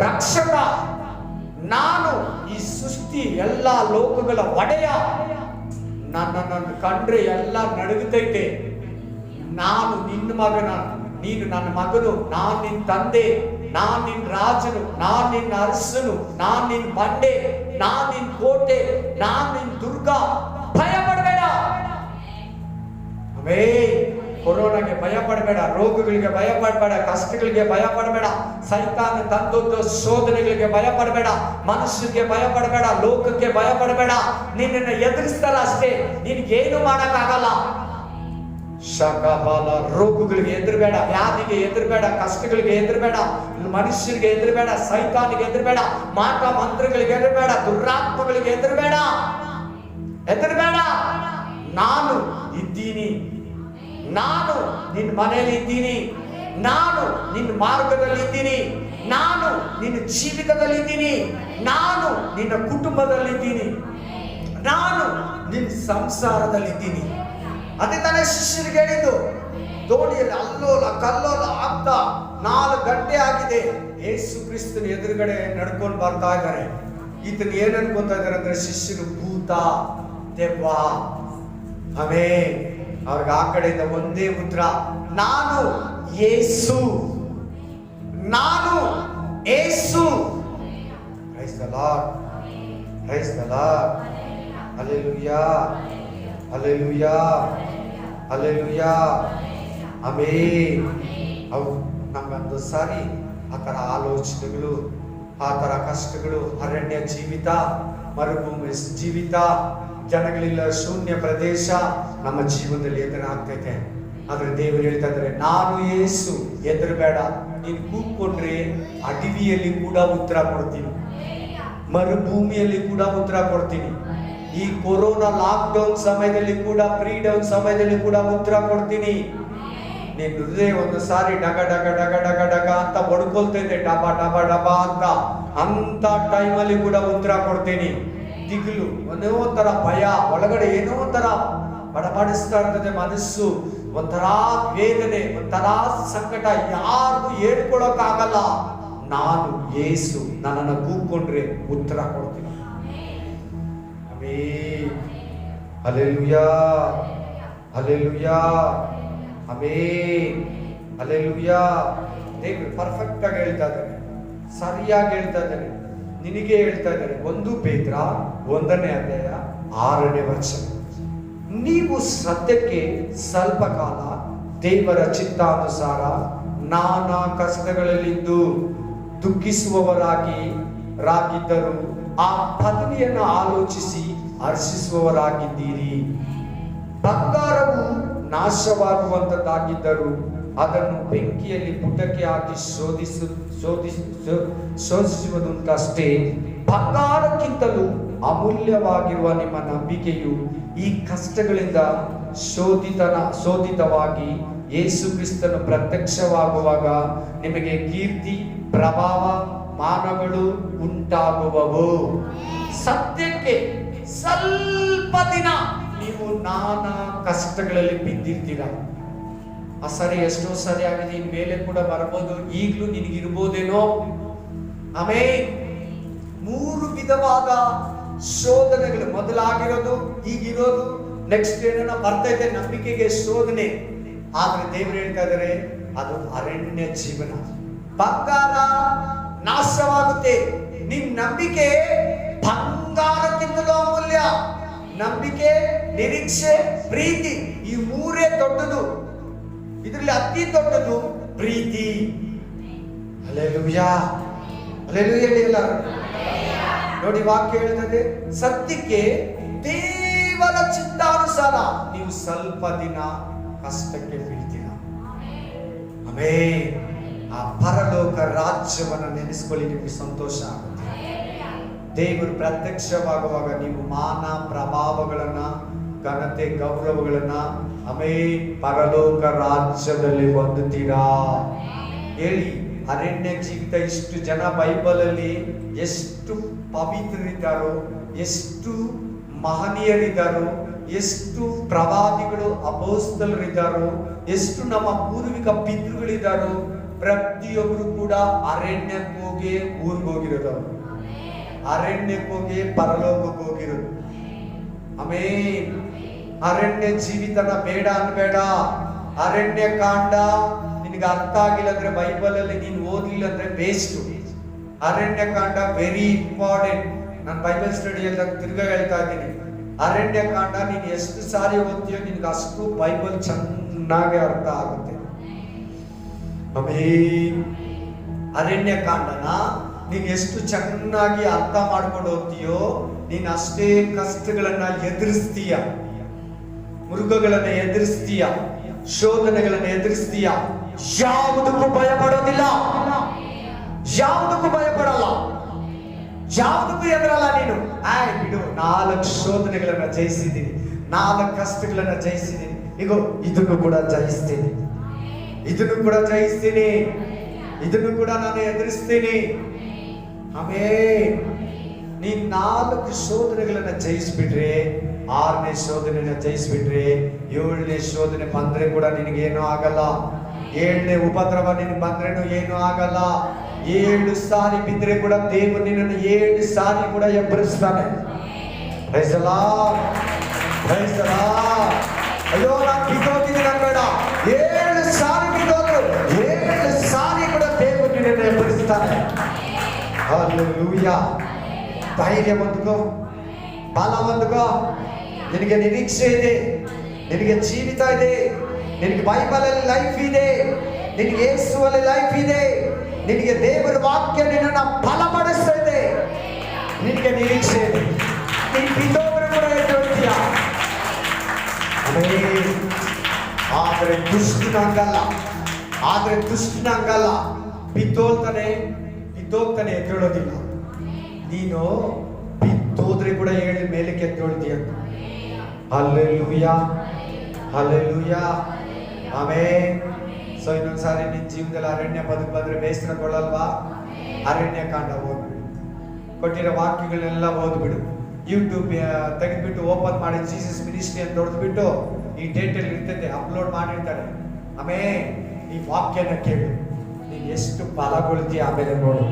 ರಕ್ಷಕ, ನಾನು ಈ ಸೃಷ್ಟಿ ಎಲ್ಲ ಲೋಕಗಳ ಒಡೆಯ. ನನ್ನನ್ನು ಕಂಡ್ರೆ ಎಲ್ಲ ನಡುಗುತ್ತೈತೆ. ನಾನು ನಿನ್ನ ಮಗನ, ನೀನು ನನ್ನ ಮಗನು, ನಾನು ನಿನ್ನ ತಂದೆ, ನಾನು ನಿನ್ನ ರಾಜನು, ನಾನು ನಿನ್ನ ಅರಸನು, ನಾನು ನಿನ್ನ ಬಂಡೆ, ನಾನು ನಿನ್ನ ಕೋಟೆ, ನಾನು ನಿನ್ನ ದುರ್ಗ. ಭಯಪಡಬೇಡ. ಅವೇ ಕೊರೋನಾಗೆ ಭಯಪಡಬೇಡ, ರೋಗಗಳಿಗೆ ಭಯಪಡಬೇಡ, ಕಷ್ಟಗಳಿಗೆ ಭಯಪಡಬೇಡ, ಸೈತಾನ ತಂದೊಡ್ಡ ಶೋಧನೆಗಳಿಗೆ ಭಯಪಡಬೇಡ, ಮನುಷ್ಯರಿಗೆ ಭಯಪಡಬೇಡ, ಲೋಕಕ್ಕೆ ಭಯಪಡಬೇಡ. ನಿನ್ನನ್ನು ಎದುರಿಸ್ತಾರ ಅಷ್ಟೇ, ನಿನಗೇನು ಮಾಡಕ್ಕಾಗಲ್ಲ. ಶಕಬಾಲ. ರೋಗಗಳಿಗೆ ಎದುರಬೇಡ, ವ್ಯಾಧಿಗೆ ಎದುರಬೇಡ, ಕಷ್ಟಗಳಿಗೆ ಎದುರಬೇಡ, ಮನುಷ್ಯರಿಗೆ ಎದುರಬೇಡ, ಸೈತಾನಿಗೆ ಎದುರಬೇಡ, ಮಾಟ ಮಂತ್ರಗಳಿಗೆ ಎದುರಬೇಡ, ದುರಾತ್ಮಗಳಿಗೆ ಎದುರಬೇಡ, ಎದುರಬೇಡ. ನಾನು ಇದ್ದೀನಿ, ನಾನು ನಿನ್ನ ಮನೆಯಲ್ಲಿ ಇದ್ದೀನಿ, ನಾನು ನಿನ್ನ ಮಾರ್ಗದಲ್ಲಿ ಇದ್ದೀನಿ, ನಾನು ನಿನ್ನ ಜೀವಿತದಲ್ಲಿ ಇದ್ದೀನಿ, ನಾನು ನಿನ್ನ ಕುಟುಂಬದಲ್ಲಿದ್ದೀನಿ, ನಾನು ನಿನ್ನ ಸಂಸಾರದಲ್ಲಿದ್ದೀನಿ. ಅದೇ ತಾನೇ ಶಿಷ್ಯರಿಗೆ ಹೇಳಿದ್ದು. ದೋಣಿಯಲ್ಲಿ ಅಲ್ಲೋಲ ಕಲ್ಲೋಲ ಆಗ್ತಾ 4 ಗಂಟೆ ಆಗಿದೆ. ಯೇಸು ಕ್ರಿಸ್ತನ ಎದುರುಗಡೆ ನಡ್ಕೊಂಡು ಬರ್ತಾ ಇದ್ದಾರೆ. ಈತನ ಏನ್ ಅನ್ಕೊಂತ ಇದ್ದಾರೆ ಅಂದ್ರೆ, ಶಿಷ್ಯರು ಭೂತ ದೆವ್ವ. ಅವೇ ಅವ್ರಿಗೆ ಆ ಕಡೆಯಿಂದ ಒಂದೇ ಉತ್ತರ, ನಾನು ಯೇಸು, ನಾನು ಯೇಸು. Praise the Lord, praise the Lord. Hallelujah, hallelujah, hallelujah. Amen. ಅವು ನಮ್ಮೊಂದು ಸಾರಿ ಆ ಥರ ಆಲೋಚನೆಗಳು, ಆ ಥರ ಕಷ್ಟಗಳು, ಅರಣ್ಯ ಜೀವಿತ, ಮರುಭೂಮಿ ಜೀವಿತ, ಜನಗಳಿಲ್ಲ ಶೂನ್ಯ ಪ್ರದೇಶ ನಮ್ಮ ಜೀವನದಲ್ಲಿ ಎದುರಾಗ್ತೈತೆ. ಆದ್ರೆ ದೇವರು ಹೇಳ್ತಾ ಇದ್ದಾರೆ, ನಾನು ಯೇಸು, ಹೆದರಬೇಡ. ನೀನು ಕೂತ್ಕೊಂಡ್ರೆ ಅಡವಿಯಲ್ಲಿ ಕೂಡ ಉತ್ತರ ಕೊಡ್ತೀನಿ, ಮರುಭೂಮಿಯಲ್ಲಿ ಕೂಡ ಉತ್ತರ ಕೊಡ್ತೀನಿ. ಈ ಕೊರೋನಾ ಲಾಕ್ಡೌನ್ ಸಮಯದಲ್ಲಿ ಕೂಡ, ಫ್ರೀಡೌನ್ ಸಮಯದಲ್ಲಿ ಕೂಡ ಉತ್ತರ ಕೊಡ್ತೀನಿ. ನೀನ್ ಹೃದಯ ಒಂದು ಸಾರಿ ಡಗ ಡಗ ಡಗ ಡಗ ಡಗ ಅಂತ ಬಡ್ಕೊಳ್ತೈತೆ, ಡಬ ಡಬ ಡಬ ಅಂತ ಟೈಮಲ್ಲಿ ಕೂಡ ಉತ್ತರ ಕೊಡ್ತೀನಿ. ದಿಗಿಲು, ಒಂದೇ ಒಂಥರ ಭಯ, ಒಳಗಡೆ ಏನೋ ಒಂಥರ ಬಡಬಡಿಸ್ತಾ ಇರ್ತದೆ ಮನಸ್ಸು, ಒಂಥರ ವೇದನೆ, ಒಂಥರ ಸಂಕಟ, ಯಾರಿಗೂ ಹೇಳ್ಕೊಳಕ್ಕಾಗಲ್ಲ. ನಾನು ಯೇಸು, ನನ್ನನ್ನು ಕೂಗ್ಕೊಂಡ್ರೆ ಉತ್ತರ ಕೊಡ್ತೀನಿ. Amen. Hallelujah, hallelujah, amen, hallelujah. ದೇವರು ಪರ್ಫೆಕ್ಟ್ ಆಗಿ ಹೇಳ್ತಾ ಇದ್ದಾನೆ, ಸರಿಯಾಗಿ ಹೇಳ್ತಾ ಇದ್ದಾನೆ, ನಿನಗೆ ಹೇಳ್ತಾ ಇದ್ದಾರೆ. 1 ಪೇತ್ರ 1ನೇ ಅಧ್ಯಾಯ 6ನೇ ವಚನ. ನೀವು ಸತ್ಯಕ್ಕೆ ಸ್ವಲ್ಪ ಕಾಲ ದೇವರ ಚಿತ್ತಾನುಸಾರ ನಾನಾ ಕಷ್ಟಗಳಲ್ಲಿದ್ದು ದುಃಖಿಸುವವರಾಗಿದ್ದರು ಆ ಪದವಿಯನ್ನು ಆಲೋಚಿಸಿ ಹರ್ಷಿಸುವವರಾಗಿದ್ದೀರಿ. ಬಂಗಾರವು ನಾಶವಾಗುವಂತದ್ದಾಗಿದ್ದರು ಅದನ್ನು ಬೆಂಕಿಯಲ್ಲಿ ಪುಟಕ್ಕೆ ಹಾಕಿ ಶೋಧಿಸುವುದುಂಟಷ್ಟೇ. ಬಂಗಾರಕ್ಕಿಂತಲೂ ಅಮೂಲ್ಯವಾಗಿರುವ ನಿಮ್ಮ ನಂಬಿಕೆಯು ಈ ಕಷ್ಟಗಳಿಂದ ಶೋಧಿತವಾಗಿ ಯೇಸು ಕ್ರಿಸ್ತನು ಪ್ರತ್ಯಕ್ಷವಾಗುವಾಗ ನಿಮಗೆ ಕೀರ್ತಿ, ಪ್ರಭಾವ, ಮಾನಗಳು ಉಂಟಾಗುವವು. ಸತ್ಯಕ್ಕೆ ಸ್ವಲ್ಪ ದಿನ ನೀವು ನಾನಾ ಕಷ್ಟಗಳಲ್ಲಿ ಬಿದ್ದಿರ್ತೀರ. ಆ ಸರಿ ಎಷ್ಟೋ ಸರಿ ಆಗಿದೆ, ಇನ್ ಮೇಲೆ ಕೂಡ ಬರಬಹುದು, ಈಗಲೂ ನಿನಗಿರ್ಬೋದೇನೋ. ಆಮೇಲೆ 3 ವಿಧವಾದ ಶೋಧನೆಗಳು, ಮೊದಲಾಗಿರೋದು, ಈಗಿರೋದು, ನೆಕ್ಸ್ಟ್ ಏನೋ ಬರ್ತೈತೆ ನಂಬಿಕೆಗೆ ಶೋಧನೆ. ಆದ್ರೆ ದೇವರು ಹೇಳ್ತಾ ಇದ್ದಾರೆ, ಅದು ಅರಣ್ಯ ಜೀವನ. ಬಂಗಾರ ನಾಶವಾಗುತ್ತೆ, ನಿನ್ ನಂಬಿಕೆ ಬಂಗಾರಕ್ಕಿಂತಲೂ ಅಮೂಲ್ಯ. ನಂಬಿಕೆ, ನಿರೀಕ್ಷೆ, ಪ್ರೀತಿ, ಈ ಮೂರೇ ದೊಡ್ಡದು. ಇದರಲ್ಲಿ ಅತಿ ದೊಡ್ಡದು ಪ್ರೀತಿ. ಹಲ್ಲೆಲೂಯಾ, ಹಲ್ಲೆಲೂಯಾ ಎಲ್ಲರೂ ನೋಡಿ. ವಾಕ್ಯ ಹೇಳ್ತದೆ, ಸತ್ಯಕ್ಕೆ ದೇವರ ಚಿತ್ತಾನುಸಾರ ನೀವು ಸ್ವಲ್ಪ ದಿನ ಕಷ್ಟಕ್ಕೆ ಬೀಳ್ತೀರ. ಆಮೆನ್. ಆ ಪರಲೋಕ ರಾಜ್ಯವನ್ನು ನೆನೆಸ್ಕೊಳ್ಳಿ, ನಿಮಗೆ ಸಂತೋಷ ಆಗುತ್ತೆ. ದೇವರು ಪ್ರತ್ಯಕ್ಷವಾಗುವಾಗ ನೀವು ಮಾನ ಪ್ರಭಾವಗಳನ್ನ, ಘನತೆ, ಗೌರವಗಳನ್ನ ಆಮೆನ್ ಪರಲೋಕ ರಾಜ್ಯದಲ್ಲಿ ಹೊಂದುತ್ತೀರಾ. ಹೇಳಿ, ಅರಣ್ಯ ಜೀವಿತ ಇಷ್ಟು ಜನ ಬೈಬಲ್ ಅಲ್ಲಿ ಎಷ್ಟು ಪವಿತ್ರರಿದ್ದಾರೋ, ಎಷ್ಟು ಮಹನೀಯರಿದ್ದಾರೋ, ಎಷ್ಟು ಪ್ರವಾದಿಗಳು ಅಪೊಸ್ತಲರಿದ್ದಾರೋ, ಎಷ್ಟು ನಮ್ಮ ಪೂರ್ವಿಕ ಪಿತೃಗಳಿದ್ದಾರೋ, ಪ್ರತಿಯೊಬ್ಬರು ಕೂಡ ಅರಣ್ಯಕ್ಕೆ ಹೋಗಿ ಊರಿಗೆ ಹೋಗಿರೋದು, ಅರಣ್ಯಕ್ಕೆ ಹೋಗಿ ಪರಲೋಕಕ್ಕೆ ಹೋಗಿರೋದು. ಆಮೆನ್. ಅರಣ್ಯ ಜೀವಿತನ ಬೇಡ ಅನ್ಬೇಡ. ಅರಣ್ಯ ಕಾಂಡ ನಿನಗೆ ಅರ್ಥ ಆಗಿಲ್ಲ ಅಂದ್ರೆ, ಬೈಬಲ್ ಅಲ್ಲಿ ನೀನು ಓದಿಲ್ಲ ಅಂದ್ರೆ ವೇಸ್ಟ್. ಅರಣ್ಯ ಕಾಂಡ ವೆರಿ ಇಂಪಾರ್ಟೆಂಟ್. ನಾನು ಬೈಬಲ್ ಸ್ಟಡಿ ಎಲ್ಲ ತಿರ್ಗಾ ಹೇಳ್ತಾ ಇದ್ದೀನಿ. ಅರಣ್ಯ ಕಾಂಡ ನೀನು ಎಷ್ಟು ಸಾರಿ ಓದ್ತೀಯೋ ನಿನ್ಗೆ ಅಷ್ಟು ಬೈಬಲ್ ಚೆನ್ನಾಗಿ ಅರ್ಥ ಆಗುತ್ತೆ. ಆಮೆನ್. ಅರಣ್ಯ ಕಾಂಡನ ನೀನು ಎಷ್ಟು ಚೆನ್ನಾಗಿ ಅರ್ಥ ಮಾಡ್ಕೊಂಡು ಹೋಗ್ತೀಯೋ, ನೀನು ಅಷ್ಟೇ ಕಷ್ಟಗಳನ್ನ ಎದುರಿಸ್ತೀಯ, ಮೃಗಗಳನ್ನ ಎದುರಿಸ್ತೀಯ, ಶೋಧನೆಗಳನ್ನ ಎದುರಿಸ್ತೀಯ. ಯಾವುದಕ್ಕೂ ಭಯ ಪಡೋದಿಲ್ಲ, ಯಾವುದಕ್ಕೂ ಭಯ ಪಡಲ್ಲ, ಯಾವುದಕ್ಕೂ ಎದುರಲ್ಲ ನೀನು. ಬಿಡು, 4 ಶೋಧನೆಗಳನ್ನ ಜಯಿಸಿದ್ದೀನಿ, 4 ಕಷ್ಟಗಳನ್ನ ಜಯಿಸಿದ್ದೀನಿ, ಈಗ ಇದನ್ನು ಕೂಡ ಜಯಿಸ್ತೀನಿ, ಇದನ್ನು ಕೂಡ ಜಯಿಸ್ತೀನಿ, ಇದನ್ನು ಕೂಡ ನಾನು ಎದುರಿಸ್ತೀನಿ. ಆಮೆನ್. ನೀನ್ 4 ಶೋಧನೆಗಳನ್ನ ಜಯಿಸ್ಬಿಟ್ರೆ, 6ನೇ ಶೋಧನೆಯನ್ನ ಜಯಿಸ್ಬಿಟ್ರೆ, 7ನೇ ಶೋಧನೆ ಬಂದ್ರೆ ಕೂಡ ನಿನಗೇನೂ ಆಗಲ್ಲ. 7ನೇ ಉಪದ್ರವ ನಿನಗೆ ಬಂದ್ರೇನು ಏನೂ ಆಗಲ್ಲ. 7 ಸಾರಿ ಬಿದ್ದರೆ ಕೂಡ ದೇವರು ನಿನ್ನನ್ನು 7 ಸಾರಿ ಕೂಡ ಎಬ್ಬರಿಸ್ತಾನೆ. Praise the Lord, praise the Lord. ಅಯ್ಯೋ, ನಾನು ಬಿದ್ದೋಗಿದ್ದೀನಿ ಅನ್ಬೇಡ. 7 ಸಾರಿ ಬಿದ್ದೋದ್ರು 7 ಸಾರಿ ಕೂಡ ದೇವರು ನಿನ್ನನ್ನು ಎಬ್ಬರಿಸ್ತಾನೆ. ಹಲ್ಲೆಲೂಯಾ. ಧೈರ್ಯ ಹೊಂದ್ಕೋ, ಬಲ ಹೊಂದ್ಕೋ. ನಿನಗೆ ನಿರೀಕ್ಷೆ ಇದೆ, ನಿನಗೆ ಜೀವಿತ ಇದೆ, ನಿನಗೆ ಬೈಬಲ್ ಅಲ್ಲಿ ಲೈಫ್ ಇದೆ, ನಿನಗೆ ಯೇಸುವಲ್ಲಿ ಲೈಫ್ ಇದೆ, ನಿನಗೆ ದೇವರ ವಾಕ್ಯ ನಿನ್ನನ್ನು ಬಲಪಡಿಸ್ತಾ ಇದೆ, ನಿನಗೆ ನಿರೀಕ್ಷೆ ಇದೆ. ನೀನು ಬಿದ್ದೋದ್ರು ಕೂಡ ಎದ್ದೇಳ್ತೀಯ. ಆದರೆ ದುಷ್ಟನಂಗಲ್ಲ, ಆದರೆ ದುಷ್ಟನಂಗಲ್ಲ. ಬಿದ್ದೋಗ್ತಾನೆ ಎದ್ದೇಳೋದಿಲ್ಲ. ನೀನು ಬಿದ್ದೋದ್ರೆ ಕೂಡ ಹೇಳಿ ಮೇಲಕ್ಕೆ ಎದ್ದೇಳ್ತೀಯ. Hallelujah, hallelujah, amen. ಸೊ ಇನ್ನೊಂದ್ಸಾರಿ ನಿನ್ನ ಜೀವನದಲ್ಲಿ ಅರಣ್ಯ ಬದುಕು ಬಂದ್ರೆ ಬೇಸರಗೊಳ್ಳಲ್ವಾ? ಅರಣ್ಯ ಕಾಂಡ ಓದ್ಬಿಡು, ಕೊಟ್ಟಿರೋ ವಾಕ್ಯಗಳನ್ನೆಲ್ಲ ಓದ್ಬಿಡು. ಯೂಟ್ಯೂಬ್ ತೆಗೆದ್ಬಿಟ್ಟು ಓಪನ್ ಮಾಡಿ ಜೀಸಸ್ ಮಿನಿಸ್ಟ್ರಿ ಅಂತ ಹೊಡೆದ್ಬಿಟ್ಟು ಈ ಡೇಟಲ್ಲಿ ಇರ್ತೈತೆ, ಅಪ್ಲೋಡ್ ಮಾಡಿರ್ತಾರೆ. ಆಮೇಲೆ ಈ ವಾಕ್ಯನ ಕೇಳು, ನೀನು ಎಷ್ಟು ಫಲಗೊಳ್ತೀಯ ಆಮೇಲೆ ನೋಡು.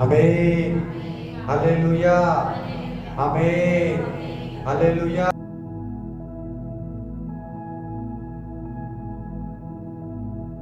ಆಮೆನ್. Hallelujah, amen, hallelujah.